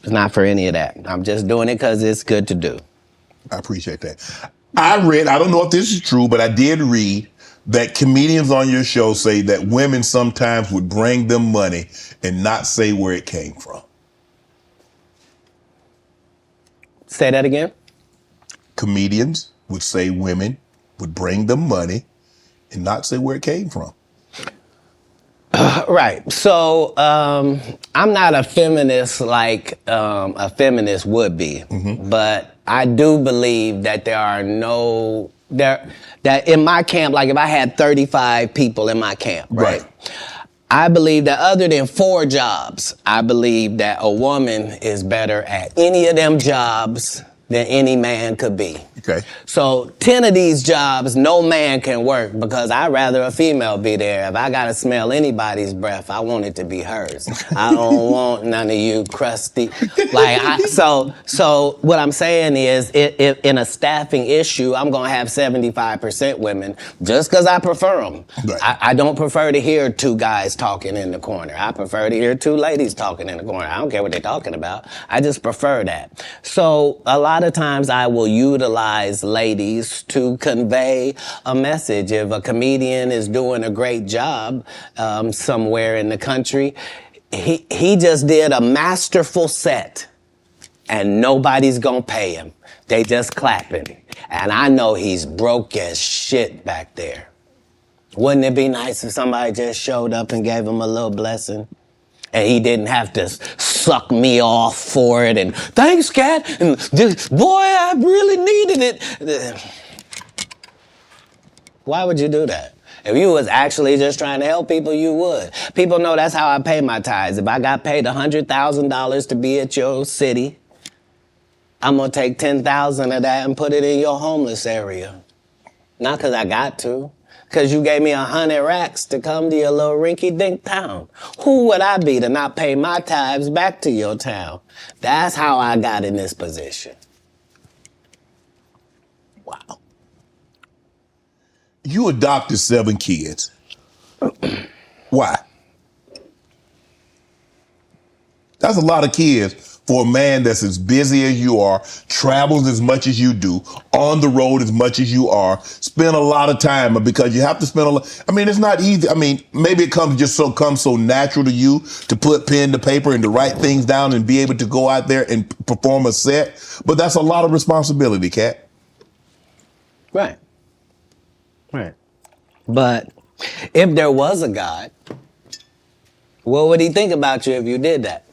It's not for any of that. I'm just doing it because it's good to do. I appreciate that. I don't know if this is true, but I did read that comedians on your show say that women sometimes would bring them money and not say where it came from. Say that again? Comedians would say women would bring them money and not say where it came from. Right. So I'm not a feminist like a feminist would be, but I do believe that that in my camp, like if I had 35 people in my camp, right? I believe that other than 4 jobs, I believe that a woman is better at any of them jobs than any man could be. Okay. So 10 of these jobs, no man can work because I'd rather a female be there. If I gotta smell anybody's breath, I want it to be hers. I don't want none of you crusty. So what I'm saying is, if in a staffing issue, I'm gonna have 75% women just because I prefer them. Right. I don't prefer to hear 2 guys talking in the corner. I prefer to hear 2 ladies talking in the corner. I don't care what they're talking about. I just prefer that. So a lot of times I will utilize ladies to convey a message. If a comedian is doing a great job somewhere in the country, he just did a masterful set and nobody's gonna pay him. They just clapping. And I know he's broke as shit back there. Wouldn't it be nice if somebody just showed up and gave him a little blessing? And he didn't have to suck me off for it and thanks, Katt. And boy, I really needed it. Why would you do that? If you was actually just trying to help people, you would. People know that's how I pay my tithes. If I got paid $100,000 to be at your city, I'm gonna take 10,000 of that and put it in your homeless area. Not because I got to. Because you gave me 100 racks to come to your little rinky-dink town. Who would I be to not pay my tithes back to your town? That's how I got in this position. Wow. You adopted 7 kids. Why? That's a lot of kids for a man that's as busy as you are, travels as much as you do, on the road as much as you are, spend a lot of time, because you have to spend a lot. I mean, it's not easy. I mean, maybe it comes so natural to you to put pen to paper and to write things down and be able to go out there and perform a set. But that's a lot of responsibility, Katt. Right. Right. But if there was a God, what would he think about you if you did that?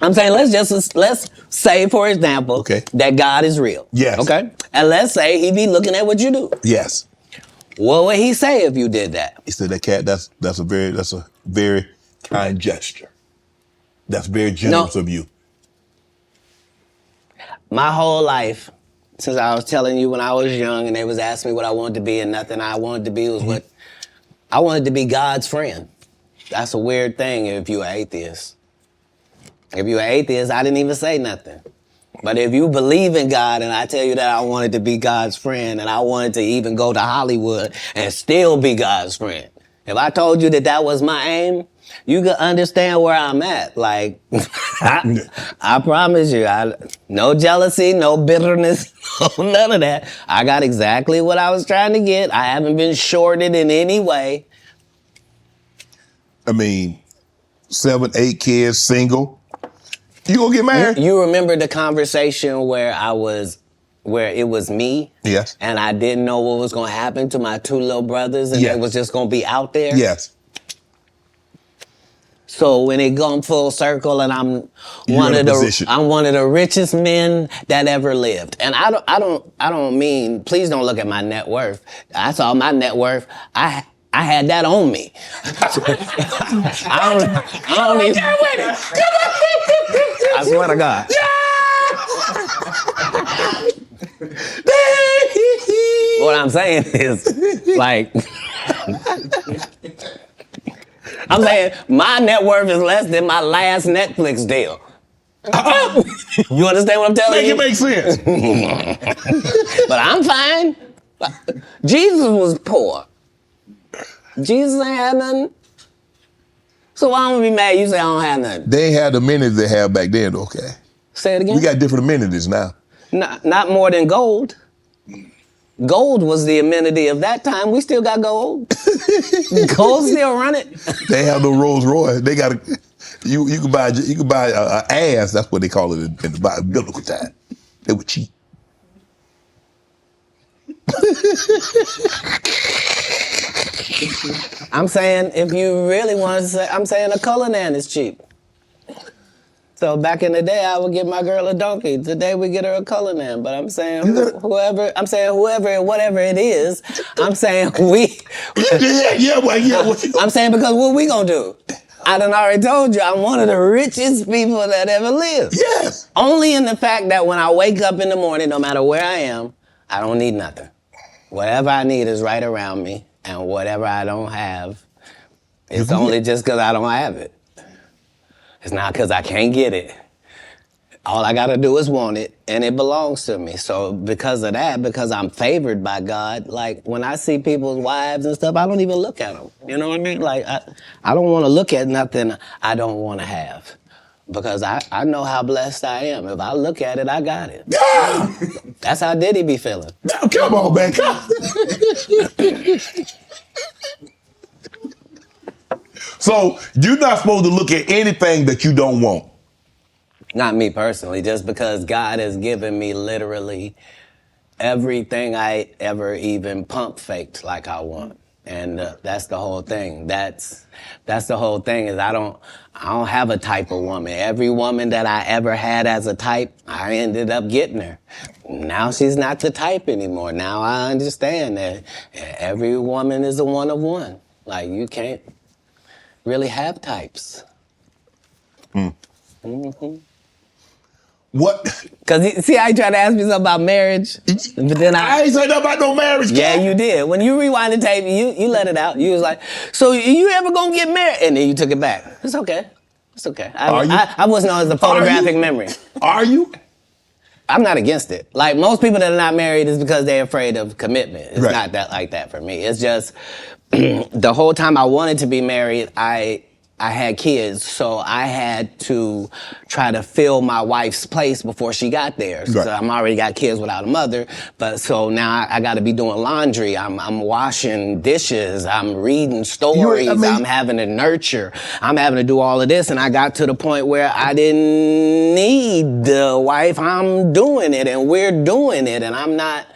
I'm saying let's say, for example, that God is real. Yes. Okay? And let's say he be looking at what you do. Yes. What would he say if you did that? He said, that Katt, that's a very kind gesture. That's very generous of you. My whole life, since I was telling you when I was young and they was asking me what I wanted to be, and nothing I wanted to be was what I wanted to be, God's friend. That's a weird thing if you're an atheist. If you're an atheist, I didn't even say nothing. But if you believe in God and I tell you that I wanted to be God's friend and I wanted to even go to Hollywood and still be God's friend, if I told you that that was my aim, you could understand where I'm at. Like, I promise you, no jealousy, no bitterness, none of that. I got exactly what I was trying to get. I haven't been shorted in any way. I mean, 7, 8 kids, single. You gonna get married? You remember the conversation where it was me? Yes. And I didn't know what was gonna happen to my 2 little brothers and yes. It was just gonna be out there? Yes. So when it come full circle and I'm one of the richest men that ever lived. And I don't mean, please don't look at my net worth. I saw my net worth. I had that on me. I don't even. I swear to God. What I'm saying is, like, I'm saying my net worth is less than my last Netflix deal. You understand what I'm telling you? Make it make sense. But I'm fine. Jesus was poor. Jesus ain't had nothing. So why don't we be mad? You say I don't have nothing. They ain't had the amenities they had back then, okay? Say it again. We got different amenities now. Not more than gold. Gold was the amenity of that time. We still got gold. Gold still run it. They have no Rolls Royce. They got you can buy a ass. That's what they call it in the biblical time. They were cheap. I'm saying if you really want to say, I'm saying a Cullinan is cheap. So back in the day, I would get my girl a donkey. Today we get her a Cullinan. But I'm saying whoever, whatever it is, I'm saying we. I'm saying because what we gonna do? I done already told you I'm one of the richest people that ever lived. Yes. Only in the fact that when I wake up in the morning, no matter where I am, I don't need nothing. Whatever I need is right around me, and whatever I don't have, it's only just because I don't have it. It's not because I can't get it. All I gotta do is want it, and it belongs to me. So because of that, because I'm favored by God, like when I see people's wives and stuff, I don't even look at them. You know what I mean? Like I don't want to look at nothing I don't want to have, because I know how blessed I am. If I look at it, I got it. Yeah. That's how Diddy be feeling. Now, come on, man. Come. So you're not supposed to look at anything that you don't want. Not me personally, just because God has given me literally everything I ever even pump faked like I want. And that's the whole thing. That's the whole thing is I don't have a type of woman. Every woman that I ever had as a type, I ended up getting her. Now she's not the type anymore. Now I understand that every woman is a one of one. Like you can't really have types. Mm-hmm. What? Cause see how you tried to ask me something about marriage, but then I ain't say nothing about no marriage. Yeah, you did. When you rewind the tape, you let it out. You was like, "So you ever gonna get married?" And then you took it back. It's okay. It's okay. I wasn't on as a photographic memory. Are you? I'm not against it. Like most people that are not married is because they're afraid of commitment. It's not that like that for me. It's just the whole time I wanted to be married, I had kids, so I had to try to fill my wife's place before she got there. So I'm already got kids without a mother, but so now I got to be doing laundry. I'm washing dishes. I'm reading stories. I'm having to nurture. I'm having to do all of this, and I got to the point where I didn't need the wife. I'm doing it, and we're doing it, and I'm not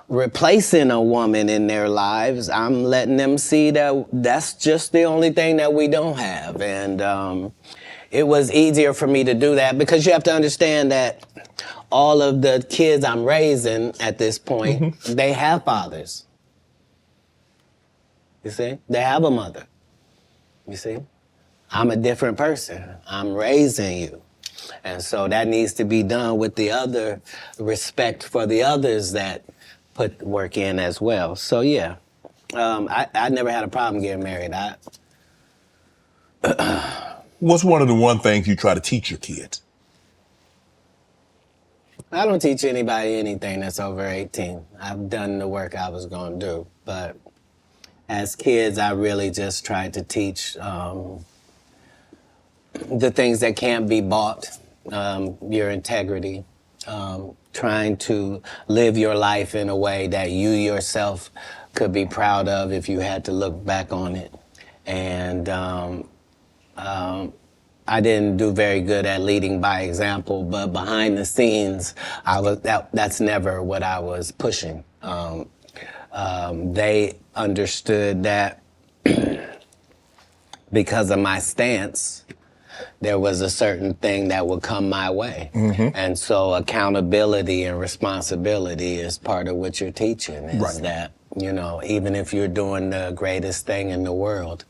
replacing a woman in their lives. I'm letting them see that that's just the only thing that we don't have. And it was easier for me to do that because you have to understand that all of the kids I'm raising at this point, they have fathers. You see? They have a mother. You see? I'm a different person. I'm raising you. And so that needs to be done with the other respect for the others that put work in as well. So yeah, I never had a problem getting married. What's one of the one things you try to teach your kids? I don't teach anybody anything that's over 18. I've done the work I was gonna do. But as kids, I really just tried to teach the things that can't be bought, your integrity, trying to live your life in a way that you yourself could be proud of if you had to look back on it. And I didn't do very good at leading by example, but behind the scenes, that's never what I was pushing. They understood that because of my stance, there was a certain thing that would come my way. And so accountability and responsibility is part of what you're teaching, is that, you know, even if you're doing the greatest thing in the world,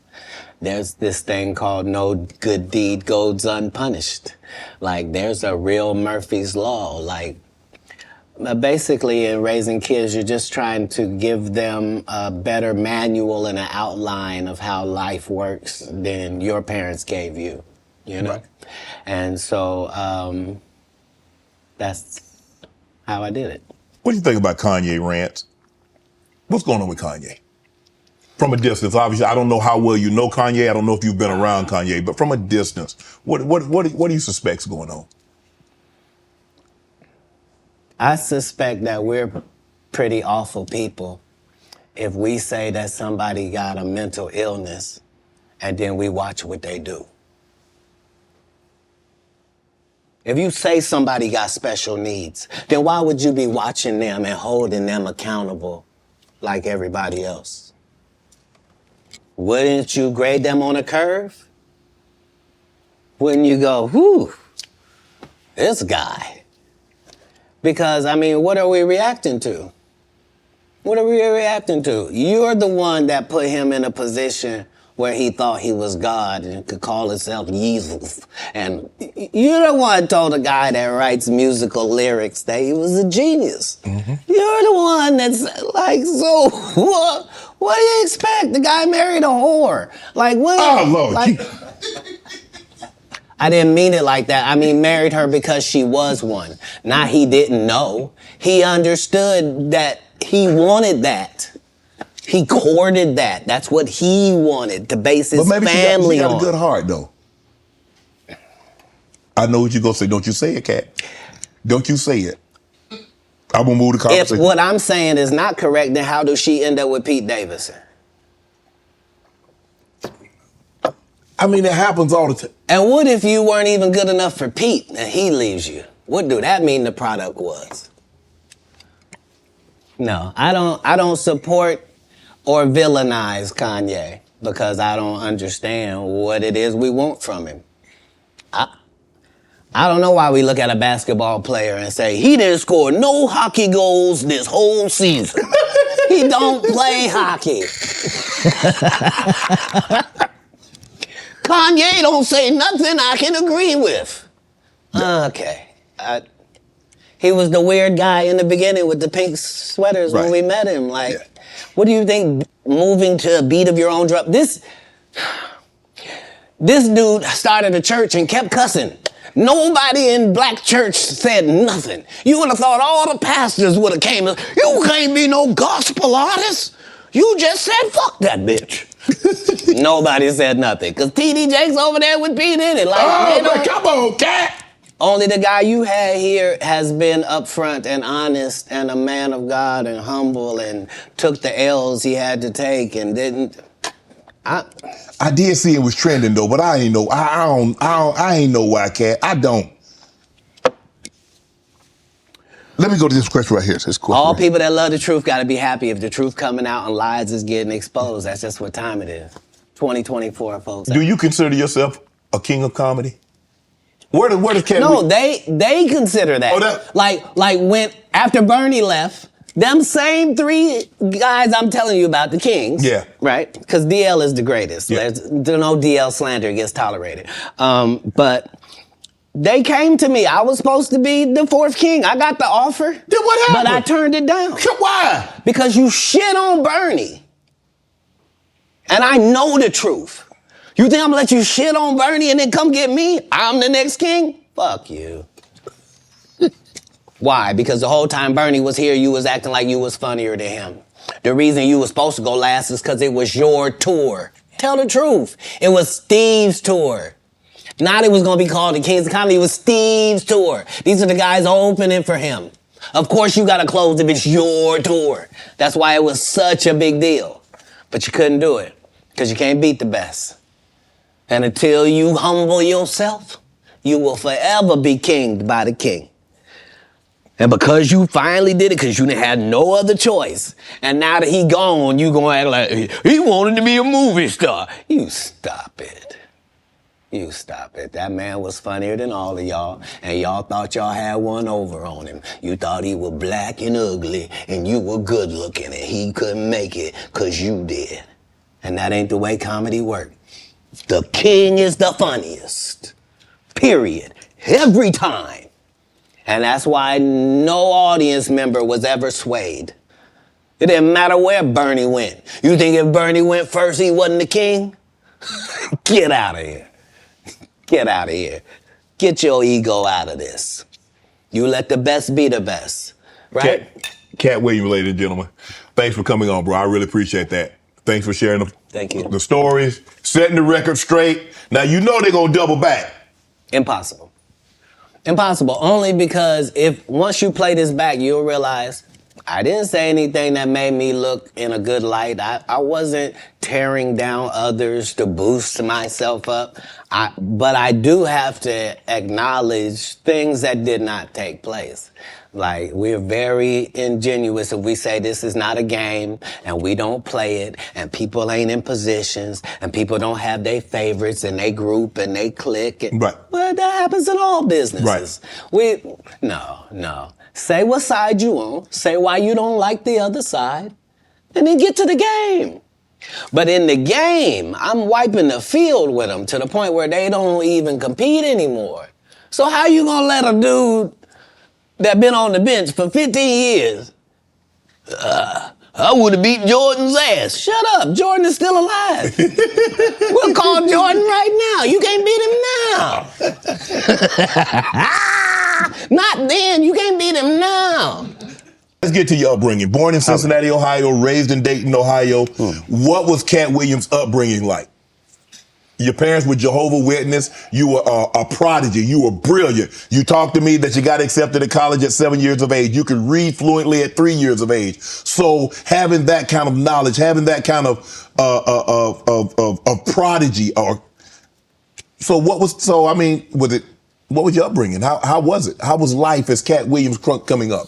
there's this thing called no good deed goes unpunished. Like there's a real Murphy's Law. Like basically in raising kids, you're just trying to give them a better manual and an outline of how life works than your parents gave you. You know? And so that's how I did it. What do you think about Kanye rants? What's going on with Kanye? From a distance, obviously, I don't know how well you know Kanye. I don't know if you've been around Kanye, but from a distance, what do you suspect's going on? I suspect that we're pretty awful people if we say that somebody got a mental illness and then we watch what they do. If you say somebody got special needs, then why would you be watching them and holding them accountable like everybody else? Wouldn't you grade them on a curve? Wouldn't you go, whew, this guy? Because, I mean, what are we reacting to? What are we reacting to? You're the one that put him in a position where he thought he was God and could call himself Jesus. And you're the one told a guy that writes musical lyrics that he was a genius. Mm-hmm. You're the one that's like, so what do you expect? The guy married a whore. Like, what? Oh, Lord. Like, I didn't mean it like that. I mean, married her because she was one. Not he didn't know. He understood that he wanted that. He courted that. That's what he wanted to base his family on. She got a good heart, though. I know what you're going to say. Don't you say it, Katt. Don't you say it. I'm going to move the conversation. If what I'm saying is not correct, then how does she end up with Pete Davidson? I mean, it happens all the time. And what if you weren't even good enough for Pete and he leaves you? What do that mean the product was? No, I don't support or villainize Kanye because I don't understand what it is we want from him. I don't know why we look at a basketball player and say, he didn't score no hockey goals this whole season. He don't play hockey. Kanye don't say nothing I can agree with. Okay. He was the weird guy in the beginning with the pink sweaters when we met him. Like, what do you think moving to a beat of your own drum? This dude started a church and kept cussing. Nobody in black church said nothing. You would have thought all the pastors would have came. You can't be no gospel artist. You just said, fuck that bitch. Nobody said nothing. Because T.D. Jakes over there with P. Diddy. Like, come on, Katt. Only the guy you had here has been upfront and honest and a man of God and humble and took the L's he had to take and didn't. I did see it was trending though, but I ain't know. I ain't know why, Katt. I don't. Let me go to this question right here. This question All people that love the truth got to be happy if the truth coming out and lies is getting exposed. That's just what time it is. 2024, folks. Do you consider yourself a king of comedy? Where does Katt? No, they consider that. Oh, like when after Bernie left, them same three guys I'm telling you about, the kings. Yeah. Right? Because DL is the greatest. Yeah. There's no DL slander gets tolerated. But they came to me. I was supposed to be the fourth king. I got the offer. Then what happened? But I turned it down. Why? Because you shit on Bernie. And I know the truth. You think I'm gonna let you shit on Bernie and then come get me? I'm the next king? Fuck you. Why? Because the whole time Bernie was here, you was acting like you was funnier than him. The reason you was supposed to go last is because it was your tour. Tell the truth. It was Steve's tour. Not it was gonna be called the Kings of Comedy, it was Steve's tour. These are the guys opening for him. Of course you gotta close if it's your tour. That's why it was such a big deal. But you couldn't do it, because you can't beat the best. And until you humble yourself, you will forever be kinged by the king. And because you finally did it, because you didn't have no other choice, and now that he gone, you gonna act like he wanted to be a movie star. You stop it. You stop it. That man was funnier than all of y'all, and y'all thought y'all had one over on him. You thought he was black and ugly, and you were good looking, and he couldn't make it because you did. And that ain't the way comedy works. The king is the funniest. Period. Every time. And that's why no audience member was ever swayed. It didn't matter where Bernie went. You think if Bernie went first, he wasn't the king? Get out of here. Get out of here. Get your ego out of this. You let the best be the best. Right? Katt Williams, ladies and gentlemen. Thanks for coming on, bro. I really appreciate that. Thanks for sharing Thank you. the stories, setting the record straight. Now you know they're gonna double back. Impossible. Impossible. Only because if once you play this back, you'll realize I didn't say anything that made me look in a good light. I wasn't tearing down others to boost myself up. But I do have to acknowledge things that did not take place. Like, we're very ingenuous if we say this is not a game and we don't play it and people ain't in positions and people don't have their favorites and they group and they click. Right. Well, that happens in all businesses. Right. No. Say what side you on, say why you don't like the other side, and then get to the game. But in the game, I'm wiping the field with them to the point where they don't even compete anymore. So how you gonna let a dude that been on the bench for 15 years, I would have beat Jordan's ass. Shut up, Jordan is still alive. We'll call Jordan right now. You can't beat him now. Not then, you can't beat him now. Let's get to your upbringing. Born in Cincinnati, Ohio, raised in Dayton, Ohio. What was Katt Williams' upbringing like? Your parents were Jehovah's Witness. You were a prodigy. You were brilliant. You talked to me that you got accepted to college at 7 years of age. You could read fluently at 3 years of age. So having that kind of knowledge, having that kind of prodigy, what was your upbringing? How was it? How was life as Katt Williams Crunk coming up?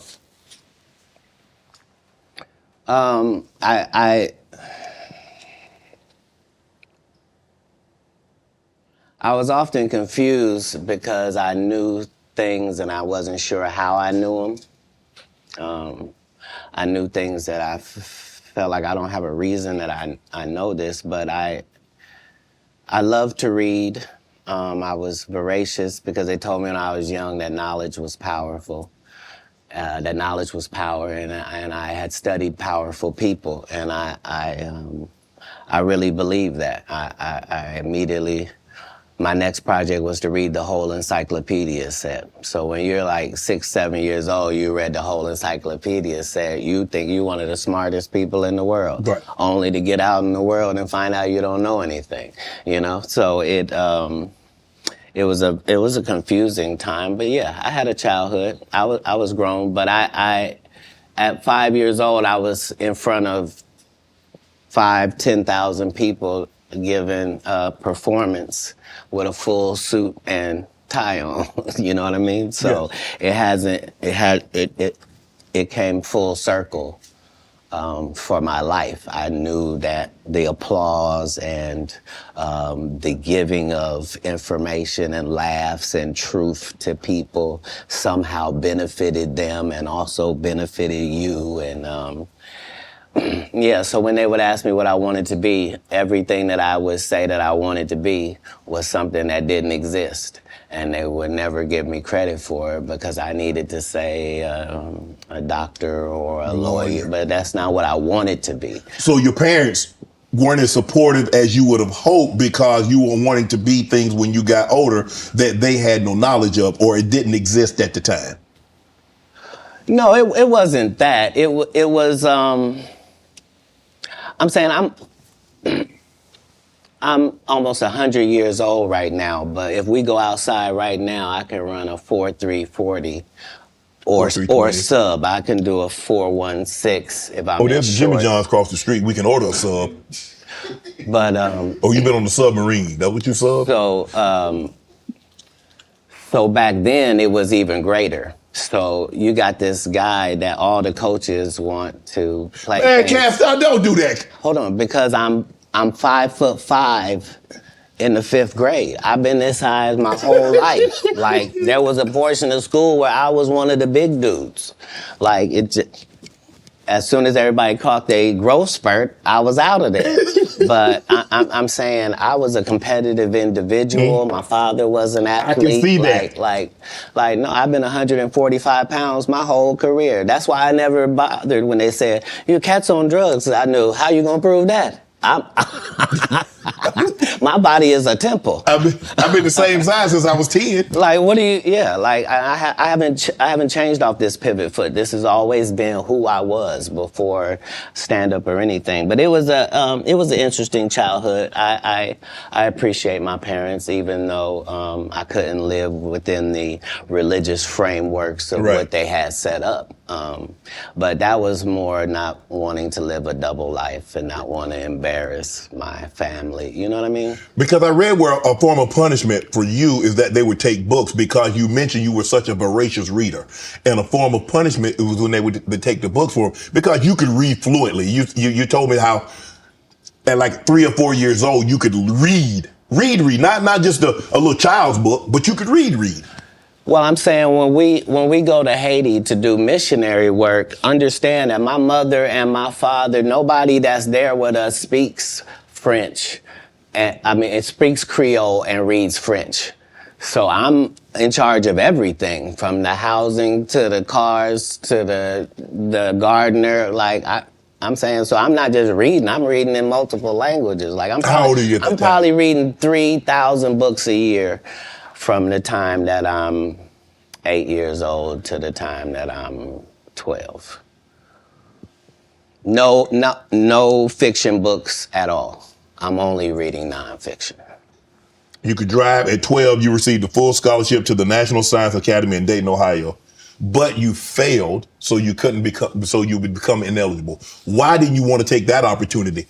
I was often confused because I knew things and I wasn't sure how I knew them. I knew things that I felt like I don't have a reason that I know this, but I love to read. I was voracious because they told me when I was young that knowledge was powerful. That knowledge was power, and I had studied powerful people, and I really believed that. I immediately. My next project was to read the whole encyclopedia set. So when you're like 6, 7 years old, you read the whole encyclopedia set, you think you're one of the smartest people in the world. Right. Only to get out in the world and find out you don't know anything, you know? So it was a confusing time, but yeah, I had a childhood. I was grown, but I at 5 years old, I was in front of 10,000 people giving a performance with a full suit and tie on. You know what I mean? So yeah. It came full circle for my life. I knew that the applause and the giving of information and laughs and truth to people somehow benefited them and also benefited you. And yeah, so when they would ask me what I wanted to be, everything that I would say that I wanted to be was something that didn't exist. And they would never give me credit for it because I needed to say a doctor or a lawyer, but that's not what I wanted to be. So your parents weren't as supportive as you would have hoped because you were wanting to be things when you got older that they had no knowledge of or it didn't exist at the time? No, it wasn't that. It was... I'm saying I'm almost 100 years old right now, but if we go outside right now, I can run a 4.340 or sub. I can do a 4.16 if I'm there's Jimmy John's across the street. We can order a sub. But you've been on the submarine. That what you sub? So back then it was even greater. So you got this guy that all the coaches want to play. Man, Cass, don't do that. Hold on, because I'm 5'5" in the 5th grade. I've been this size my whole life. Like there was a portion of school where I was one of the big dudes. Like as soon as everybody caught their growth spurt, I was out of there. But I'm saying I was a competitive individual. My father was an athlete. I can see that. Like, no, I've been 145 pounds my whole career. That's why I never bothered when they said, your cat's on drugs. I knew, how you gonna prove that? My body is a temple. I've been the same size since I was 10. Like, what do you? Yeah, like I haven't changed off this pivot foot. This has always been who I was before stand up or anything. But it was an interesting childhood. I appreciate my parents, even though I couldn't live within the religious frameworks of what they had set up. But that was more not wanting to live a double life and not want to embarrass my family. You know what I mean? Because I read where a form of punishment for you is that they would take books because you mentioned you were such a voracious reader. And a form of punishment it was when they would take the books for them because you could read fluently. You told me how at like 3 or 4 years old you could read, not just a little child's book, but you could read. Well, I'm saying when we go to Haiti to do missionary work, understand that my mother and my father, nobody that's there with us speaks French. And it speaks Creole and reads French. So I'm in charge of everything, from the housing to the cars to the gardener. Like I'm saying, so I'm not just reading, I'm reading in multiple languages. Like How old are you at that I'm probably reading 3,000 books a year. From the time that I'm 8 years old to the time that I'm 12. No fiction books at all. I'm only reading nonfiction. You could drive. At 12, you received a full scholarship to the National Science Academy in Dayton, Ohio. But you failed, so you would become ineligible. Why didn't you want to take that opportunity?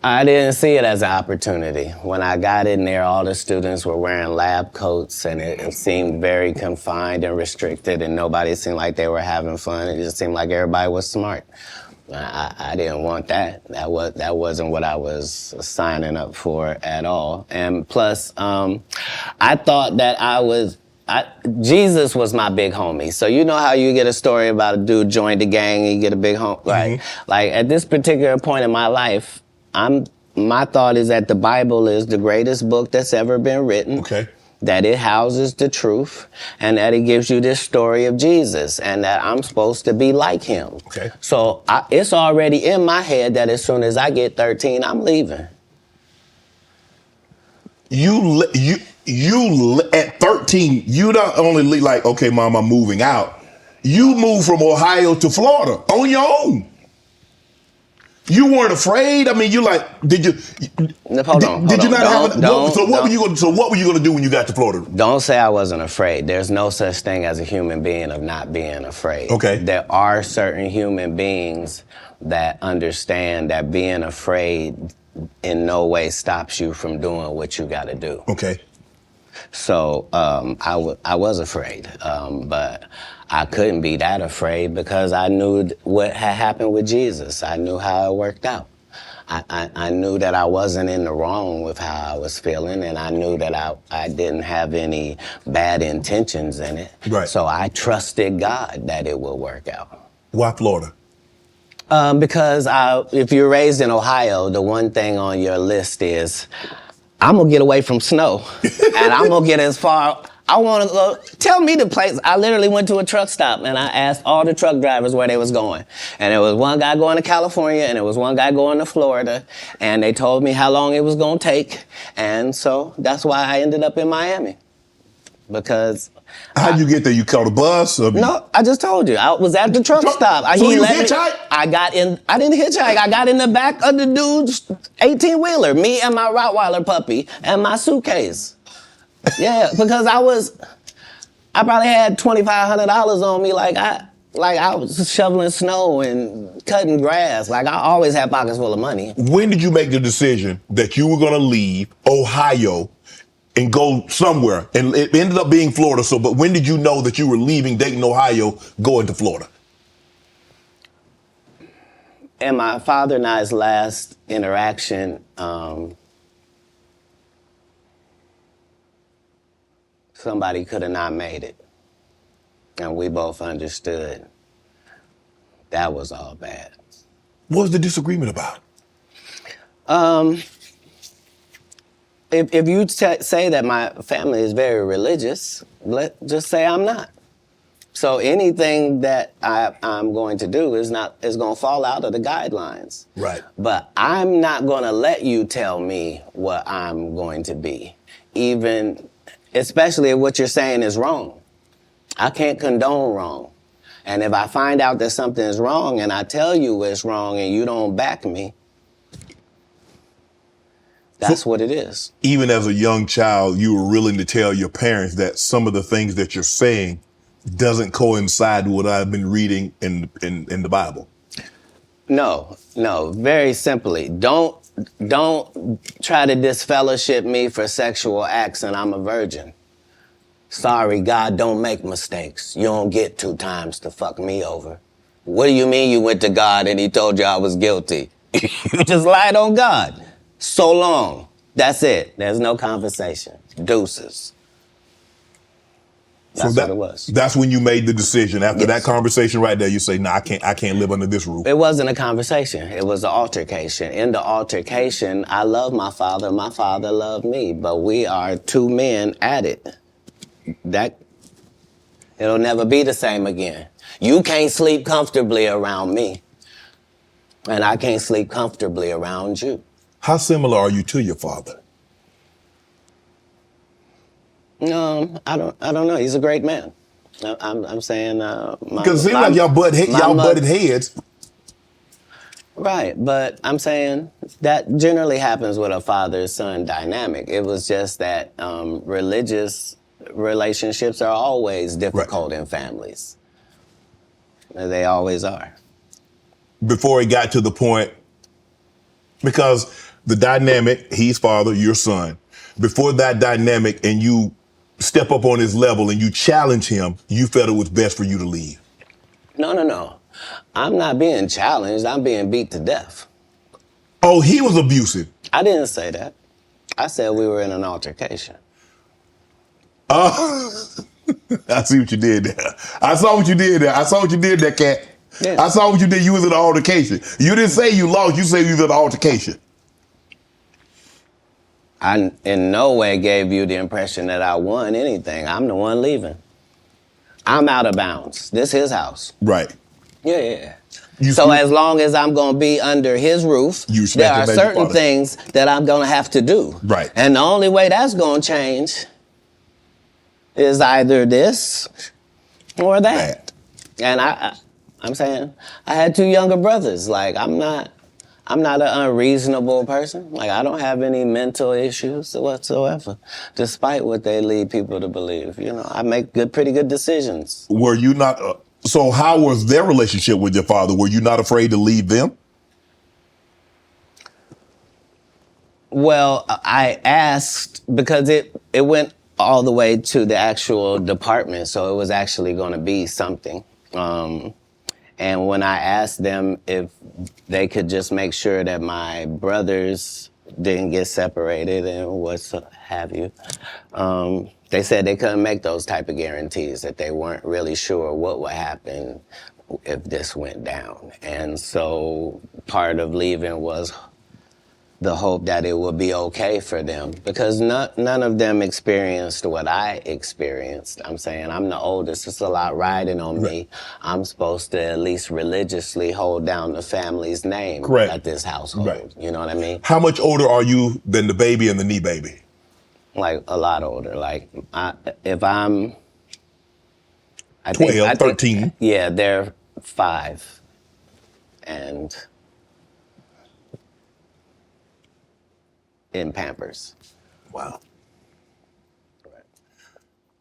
I didn't see it as an opportunity. When I got in there, all the students were wearing lab coats, and it seemed very confined and restricted, and nobody seemed like they were having fun. It just seemed like everybody was smart. I didn't want that. That wasn't what I was signing up for at all. And plus, I thought that Jesus was my big homie. So you know how you get a story about a dude joined the gang and you get a big homie, right? Like at this particular point in my life, my thought is that the Bible is the greatest book that's ever been written. Okay. That it houses the truth, and that it gives you this story of Jesus, and that I'm supposed to be like him. Okay. So it's already in my head that as soon as I get 13, I'm leaving. You at 13, you not only like, okay, mom, I'm moving out. You moved from Ohio to Florida on your own. You weren't afraid. I mean, you like, did you? Hold on. Did you not have? So what were you going to do when you got to Florida? Don't say I wasn't afraid. There's no such thing as a human being of not being afraid. Okay. There are certain human beings that understand that being afraid in no way stops you from doing what you got to do. Okay. So I was afraid, but I couldn't be that afraid because I knew what had happened with Jesus. I knew how it worked out. I knew that I wasn't in the wrong with how I was feeling, and I knew that I didn't have any bad intentions in it. Right. So I trusted God that it would work out. Why Florida? Because if you're raised in Ohio, the one thing on your list is, I'm gonna get away from snow, and I'm gonna get as far. I want to go. Tell me the place. I literally went to a truck stop and I asked all the truck drivers where they was going, and there was one guy going to California and there was one guy going to Florida, and they told me how long it was gonna take, and so that's why I ended up in Miami, because. How'd you get there? You caught a bus? No, I just told you. I was at the truck stop. So you hitchhiked? I didn't hitchhike. I got in the back of the dude's 18-wheeler, me and my Rottweiler puppy and my suitcase. Yeah, because I probably had $2,500 on me, like I was shoveling snow and cutting grass. Like I always had pockets full of money. When did you make the decision that you were gonna leave Ohio and go somewhere? And it ended up being Florida. So, but when did you know that you were leaving Dayton, Ohio, going to Florida? In my father and I's last interaction, somebody could have not made it. And we both understood that was all bad. What was the disagreement about? If you say that my family is very religious, just say I'm not. So anything that I'm going to do is going to fall out of the guidelines. Right. But I'm not going to let you tell me what I'm going to be, even, especially if what you're saying is wrong. I can't condone wrong. And if I find out that something is wrong and I tell you it's wrong and you don't back me, that's what it is. Even as a young child, you were willing to tell your parents that some of the things that you're saying doesn't coincide with what I've been reading in the Bible. No, very simply. Don't try to disfellowship me for sexual acts and I'm a virgin. Sorry, God don't make mistakes. You don't get 2 times to fuck me over. What do you mean you went to God and he told you I was guilty? You just lied on God. So long. That's it. There's no conversation. Deuces. That's what it was. That's when you made the decision. After Yes. that conversation right there, you say, "No, I can't live under this roof." It wasn't a conversation. It was an altercation. In the altercation, I love my father. My father loved me. But we are 2 men at it. It'll never be the same again. You can't sleep comfortably around me. And I can't sleep comfortably around you. How similar are you to your father? I don't know. He's a great man. I'm saying, Because it seems like y'all butted heads. Right, but I'm saying that generally happens with a father-son dynamic. It was just that religious relationships are always difficult in families. They always are. Before it got to the point, because the dynamic, he's father, you're son. Before that dynamic and you step up on his level and you challenge him, you felt it was best for you to leave. No. I'm not being challenged. I'm being beat to death. Oh, he was abusive. I didn't say that. I said we were in an altercation. I see what you did there. I saw what you did there, Katt. Yeah. I saw what you did. You was in an altercation. You didn't say you lost. You said you was in an altercation. I in no way gave you the impression that I won anything. I'm the one leaving. I'm out of bounds. This is his house. Right. Yeah. You So as long as I'm going to be under his roof, You respect there him are as your certain father. things that I'm going to have to do. Right. And the only way that's going to change is either this or that. And I'm saying I had 2 younger brothers. Like, I'm not an unreasonable person. Like, I don't have any mental issues whatsoever, despite what they lead people to believe. You know, I make pretty good decisions. Were you not? So how was their relationship with your father? Were you not afraid to leave them? Well, I asked because it went all the way to the actual department, so it was actually going to be something. And when I asked them if they could just make sure that my brothers didn't get separated and what have you, they said they couldn't make those type of guarantees, that they weren't really sure what would happen if this went down. And so part of leaving was the hope that it would be okay for them, because none of them experienced what I experienced. I'm saying I'm the oldest. It's a lot riding on me. I'm supposed to at least religiously hold down the family's name at this household. Right. You know what I mean? How much older are you than the baby and the knee baby? Like a lot older. Like if I'm, 13. Yeah, they're 5, and in Pampers. Wow.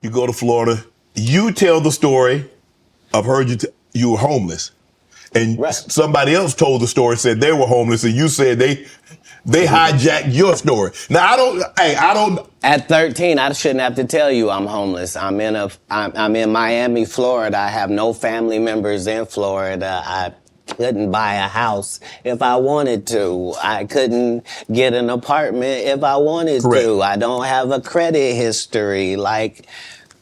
You go to Florida. You tell the story. I've heard you were homeless, and somebody else told the story, said they were homeless, and you said they hijacked your story. Now I don't. At 13, I shouldn't have to tell you I'm homeless. I'm in Miami, Florida. I have no family members in Florida. I couldn't buy a house if I wanted to. I couldn't get an apartment if I wanted to. I don't have a credit history. Like,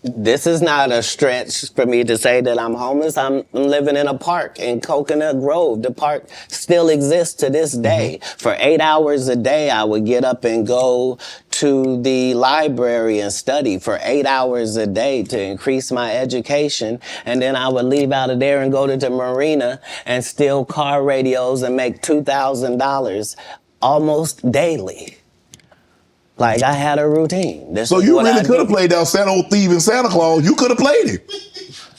this is not a stretch for me to say that I'm homeless. I'm living in a park in Coconut Grove. The park still exists to this day. For 8 hours a day, I would get up and go to the library and study for 8 hours a day to increase my education. And then I would leave out of there and go to the marina and steal car radios and make $2,000 almost daily. Like, I had a routine. So you really could have played that Santa old thief and Santa Claus. You could have played it.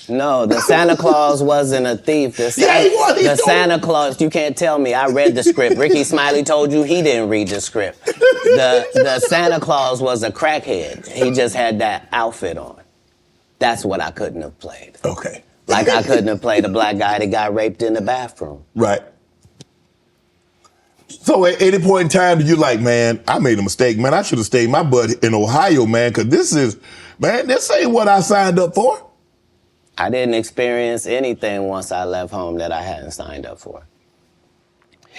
No, the Santa Claus wasn't a thief. The Santa Claus, you can't tell me. I read the script. Rickey Smiley told you he didn't read the script. The Santa Claus was a crackhead. He just had that outfit on. That's what I couldn't have played. Okay. Like, I couldn't have played a black guy that got raped in the bathroom. Right. So at any point in time, did you like, man, I made a mistake, man. I should have stayed my butt in Ohio, man, because this ain't what I signed up for. I didn't experience anything once I left home that I hadn't signed up for.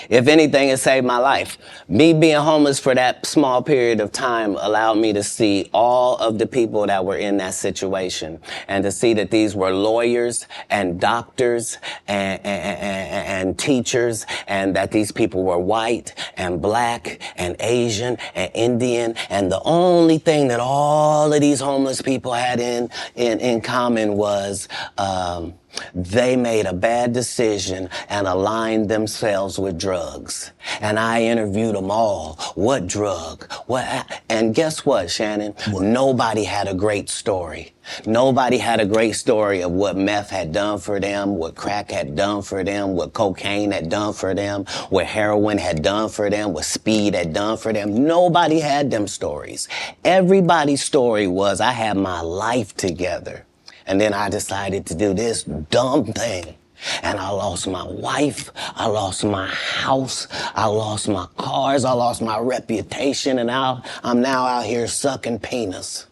If anything, it saved my life. Me being homeless for that small period of time allowed me to see all of the people that were in that situation and to see that these were lawyers and doctors and teachers, and that these people were white and black and Asian and Indian. And the only thing that all of these homeless people had in common was they made a bad decision and aligned themselves with drugs. And I interviewed them all. What drug? And guess what, Shannon? What? Nobody had a great story. Nobody had a great story of what meth had done for them, what crack had done for them, what cocaine had done for them, what heroin had done for them, what speed had done for them. Nobody had them stories. Everybody's story was, I had my life together. And then I decided to do this dumb thing. And I lost my wife, I lost my house, I lost my cars, I lost my reputation, and I'm now out here sucking penis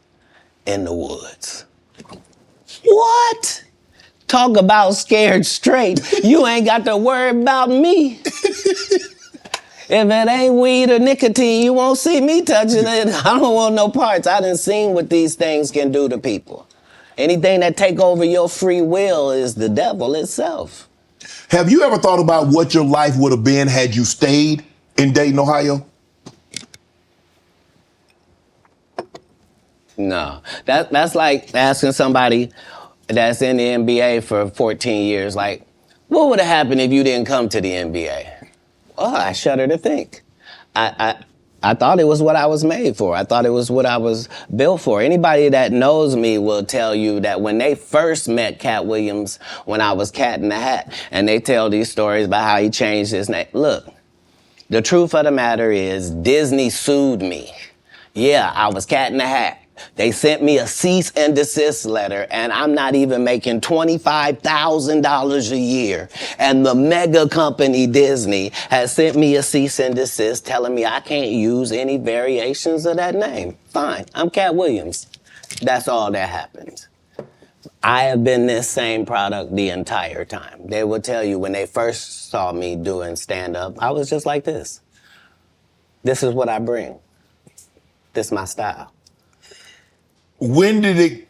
in the woods. What? Talk about scared straight. You ain't got to worry about me. If it ain't weed or nicotine, you won't see me touching it. I don't want no parts. I done seen what these things can do to people. Anything that take over your free will is the devil itself. Have you ever thought about what your life would have been had you stayed in Dayton, Ohio? No. That's like asking somebody that's in the NBA for 14 years, like, what would have happened if you didn't come to the NBA? Well, I shudder to think. I thought it was what I was made for. I thought it was what I was built for. Anybody that knows me will tell you that when they first met Katt Williams, when I was Cat in the Hat, and they tell these stories about how he changed his name. Look, the truth of the matter is Disney sued me. Yeah, I was Cat in the Hat. They sent me a cease and desist letter, and I'm not even making $25,000 a year. And the mega company Disney has sent me a cease and desist telling me I can't use any variations of that name. Fine, I'm Katt Williams. That's all that happened. I have been this same product the entire time. They will tell you when they first saw me doing stand-up, I was just like this. This is what I bring. This is my style. When did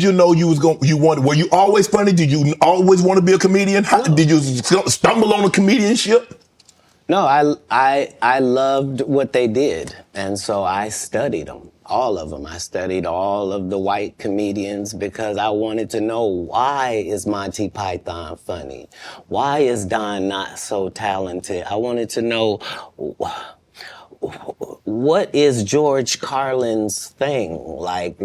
you know were you always funny? Did you always want to be a comedian? No. Did you stumble on a comedianship? No, I loved what they did. And so I studied them, all of them. I studied all of the white comedians because I wanted to know, why is Monty Python funny? Why is Don not so talented? I wanted to know, what is George Carlin's thing? Like,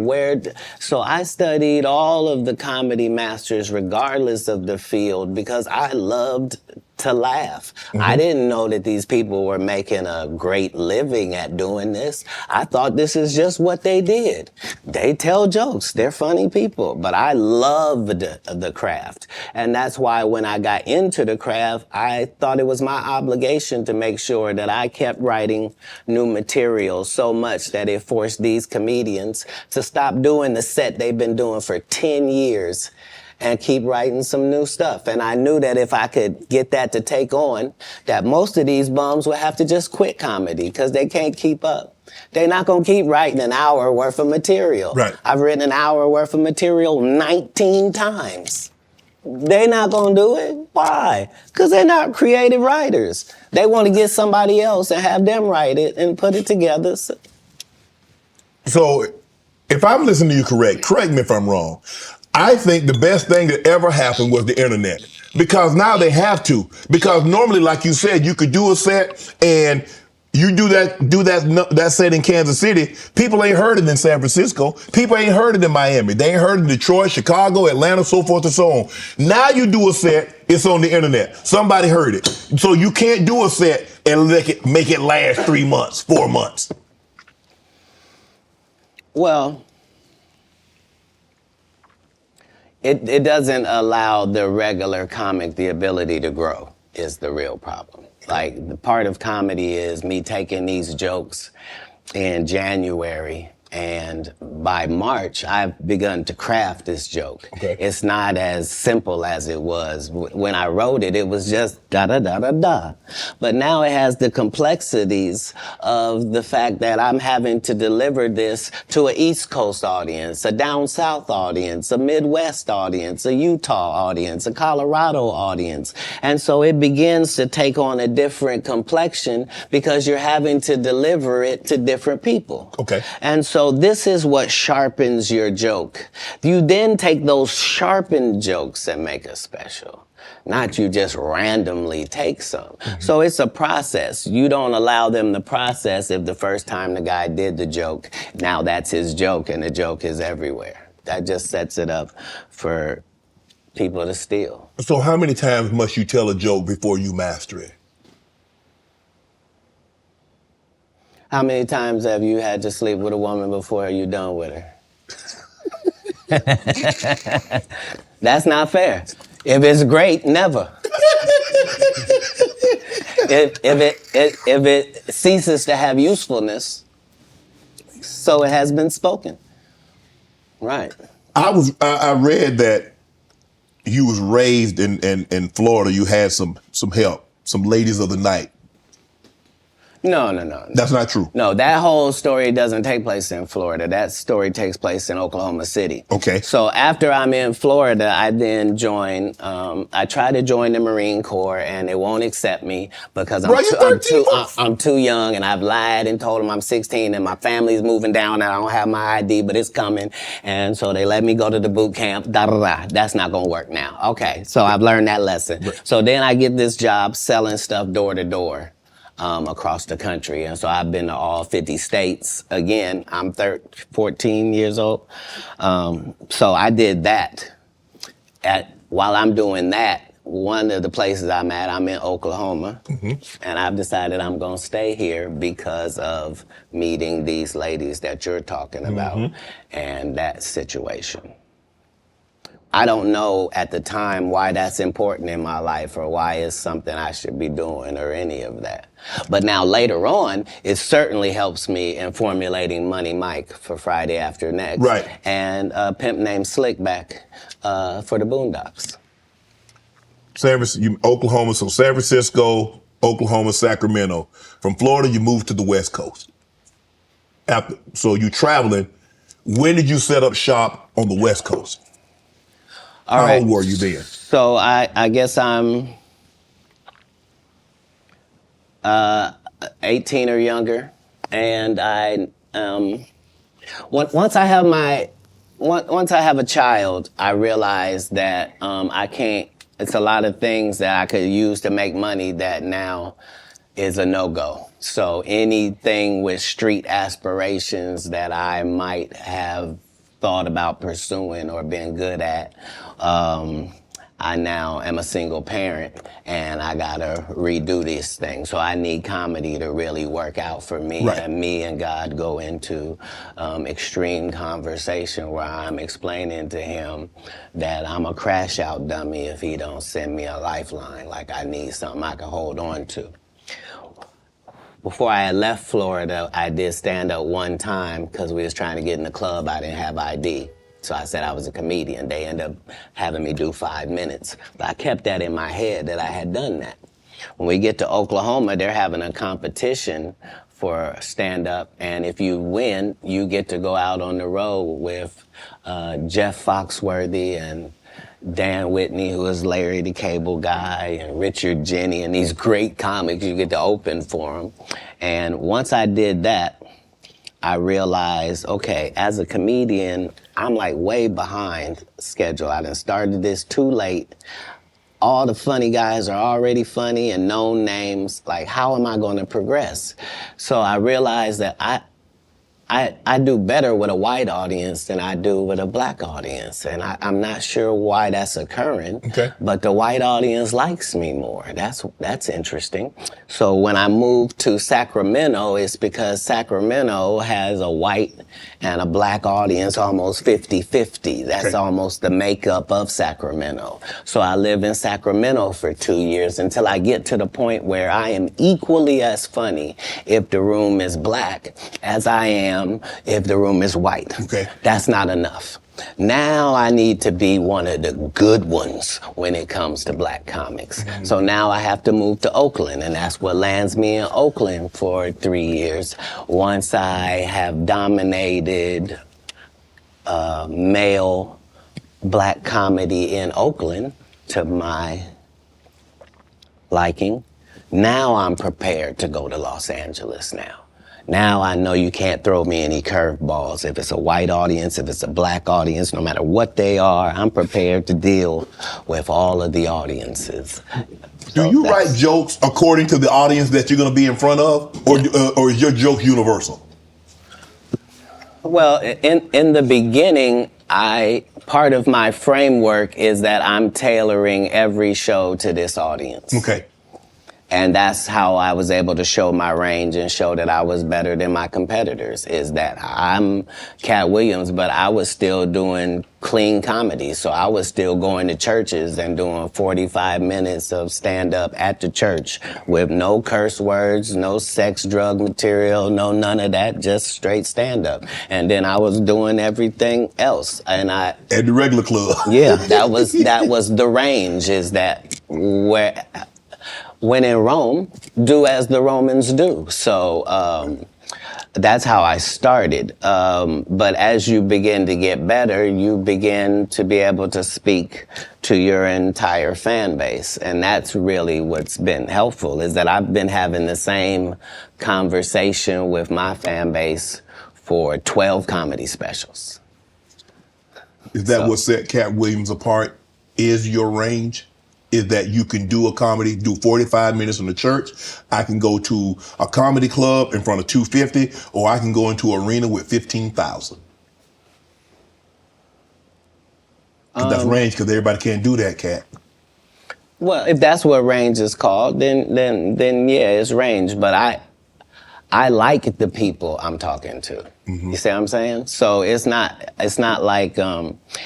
so I studied all of the comedy masters regardless of the field because I loved to laugh. Mm-hmm. I didn't know that these people were making a great living at doing this. I thought this is just what they did. They tell jokes. They're funny people. But I loved the craft. And that's why when I got into the craft, I thought it was my obligation to make sure that I kept writing new material so much that it forced these comedians to stop doing the set they've been doing for 10 years and keep writing some new stuff. And I knew that if I could get that to take on, that most of these bums would have to just quit comedy because they can't keep up. They're not going to keep writing an hour worth of material. Right. I've written an hour worth of material 19 times. They're not going to do it. Why? Because they're not creative writers. They want to get somebody else and have them write it and put it together. So if I'm listening to you correct me if I'm wrong. I think the best thing that ever happened was the internet. Because now they have to. Because normally, like you said, you could do a set and you do that set in Kansas City. People ain't heard it in San Francisco. People ain't heard it in Miami. They ain't heard it in Detroit, Chicago, Atlanta, so forth and so on. Now you do a set, it's on the internet. Somebody heard it. So you can't do a set and make it last 3 months, 4 months. Well, it doesn't allow the regular comic the ability to grow is the real problem. Like, the part of comedy is me taking these jokes in January, and by March, I've begun to craft this joke. Okay. It's not as simple as it was. When I wrote it, it was just da-da-da-da-da. But now it has the complexities of the fact that I'm having to deliver this to an East Coast audience, a down South audience, a Midwest audience, a Utah audience, a Colorado audience. And so it begins to take on a different complexion because you're having to deliver it to different people. Okay. And so this is what sharpens your joke. You then take those sharpened jokes and make a special. Not you just randomly take some. Mm-hmm. So it's a process. You don't allow them to process if the first time the guy did the joke, now that's his joke and the joke is everywhere. That just sets it up for people to steal. So how many times must you tell a joke before you master it? How many times have you had to sleep with a woman before you're done with her? That's not fair. If it's great, never. if it ceases to have usefulness, so it has been spoken. Right. I read that you was raised in Florida. You had some help, some ladies of the night. No. That's not true. No, that whole story doesn't take place in Florida. That story takes place in Oklahoma City. Okay. So after I'm in Florida, I then join, I try to join the Marine Corps and they won't accept me because I'm too young and I've lied and told them I'm 16 and my family's moving down and I don't have my ID, but it's coming. And so they let me go to the boot camp, That's not gonna work now. Okay, so I've learned that lesson. Right. So then I get this job selling stuff door to door. Across the country. And so I've been to all 50 states. Again, I'm 14 years old. So I did that. While I'm doing that, one of the places I'm in Oklahoma. Mm-hmm. And I've decided I'm going to stay here because of meeting these ladies that you're talking about mm-hmm. and that situation. I don't know at the time why that's important in my life or why it's something I should be doing or any of that. But now later on, it certainly helps me in formulating Money Mike for Friday After Next. Right. And a pimp named Slickback for the Boondocks. Oklahoma, so San Francisco, Oklahoma, Sacramento. From Florida, you moved to the West Coast. So you traveling. When did you set up shop on the West Coast? How old were you then? So I guess I'm 18 or younger, and once I have a child, I realize that I can't. It's a lot of things that I could use to make money that now is a no-go. So anything with street aspirations that I might have thought about pursuing or being good at, I now am a single parent and I gotta redo this thing. So I need comedy to really work out for me. Right. And me and God go into extreme conversation where I'm explaining to him that I'm a crash out dummy if he don't send me a lifeline. Like I need something I can hold on to. Before I had left Florida, I did stand up one time because we was trying to get in the club. I didn't have ID. So I said I was a comedian. They ended up having me do 5 minutes. But I kept that in my head that I had done that. When we get to Oklahoma, they're having a competition for stand-up. And if you win, you get to go out on the road with Jeff Foxworthy and Dan Whitney, who is Larry the Cable Guy, and Richard Jenny, and these great comics. You get to open for them. And once I did that, I realized, okay, as a comedian, I'm like way behind schedule. I done started this too late. All the funny guys are already funny and known names. Like, how am I going to progress? So I realized that I do better with a white audience than I do with a black audience. And I'm not sure why that's occurring, but the white audience likes me more. That's interesting. So when I moved to Sacramento, it's because Sacramento has a white and a black audience almost 50-50. That's almost the makeup of Sacramento. So I live in Sacramento for 2 years until I get to the point where I am equally as funny if the room is black as I am if the room is white. That's not enough. Now I need to be one of the good ones when it comes to black comics. So now I have to move to Oakland, and that's what lands me in Oakland for 3 years. Once I have dominated male black comedy in Oakland to my liking, now I'm prepared to go to Los Angeles now. Now I know you can't throw me any curveballs. If it's a white audience, if it's a black audience, no matter what they are, I'm prepared to deal with all of the audiences. Do you write jokes according to the audience that you're going to be in front of, or is your joke universal? Well, in the beginning, part of my framework is that I'm tailoring every show to this audience. And that's how I was able to show my range and show that I was better than my competitors, is that I'm Katt Williams, but I was still doing clean comedy. So I was still going to churches and doing 45 minutes of stand-up at the church with no curse words, no sex, drug material, no none of that, just straight stand-up. And then I was doing everything else. And at the regular club. Yeah, that was the range, is that when in Rome, do as the Romans do. So that's how I started. But as you begin to get better, you begin to be able to speak to your entire fan base. And that's really what's been helpful, is that I've been having the same conversation with my fan base for 12 comedy specials. Is that what set Katt Williams apart? Is your range? Is that you can do a comedy, do 45 minutes in the church. I can go to a comedy club in front of 250, or I can go into an arena with 15,000. That's range, because everybody can't do that, Katt. Well, if that's what range is called, then yeah, it's range. But I like the people I'm talking to. You see what I'm saying? So it's not like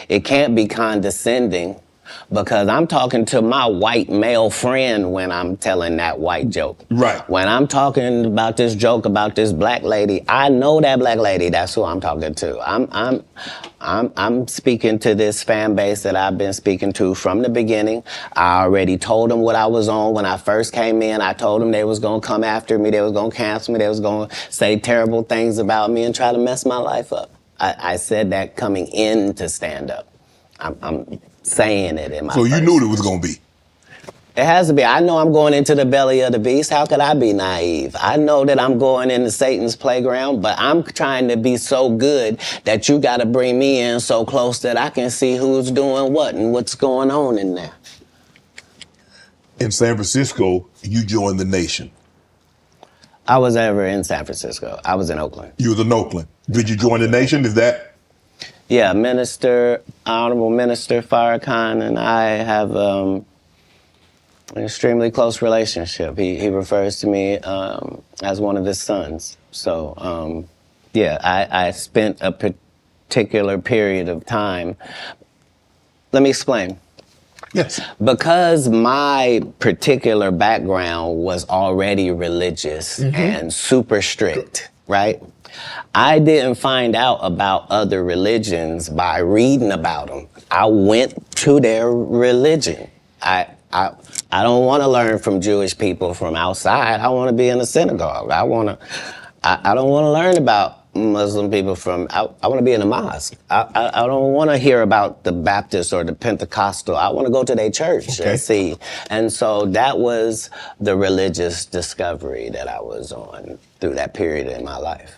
it can't be condescending, because I'm talking to my white male friend when I'm telling that white joke. When I'm talking about this joke about this black lady, I know that black lady. That's who I'm talking to. I'm speaking to this fan base that I've been speaking to from the beginning. I already told them what I was on when I first came in. I told them they was gonna come after me. They was gonna cancel me. They was gonna say terrible things about me and try to mess my life up. I said that coming into stand-up. I'm saying it in my So you knew it was going to be? It has to be. I know I'm going into the belly of the beast. How could I be naive? I know that I'm going into Satan's playground, but I'm trying to be so good that you got to bring me in so close that I can see who's doing what and what's going on in there. In San Francisco, you joined the Nation. I was never in San Francisco. I was in Oakland. You was in Oakland. Did you join the Nation? Is that? Yeah, Honorable Minister Farrakhan and I have an extremely close relationship. He refers to me as one of his sons. So, yeah, I spent a particular period of time. Let me explain. Yes. Because my particular background was already religious and super strict, right? I didn't find out about other religions by reading about them. I went to their religion. I don't want to learn from Jewish people from outside. I want to be in a synagogue. I don't want to learn about Muslim people I want to be in a mosque. I don't want to hear about the Baptist or the Pentecostal. I want to go to their church and see. And so that was the religious discovery that I was on through that period in my life.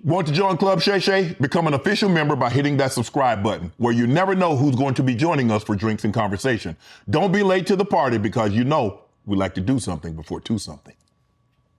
Want to join Club Shay Shay? Become an official member by hitting that subscribe button, where you never know who's going to be joining us for drinks and conversation. Don't be late to the party because you know we like to do something before two something.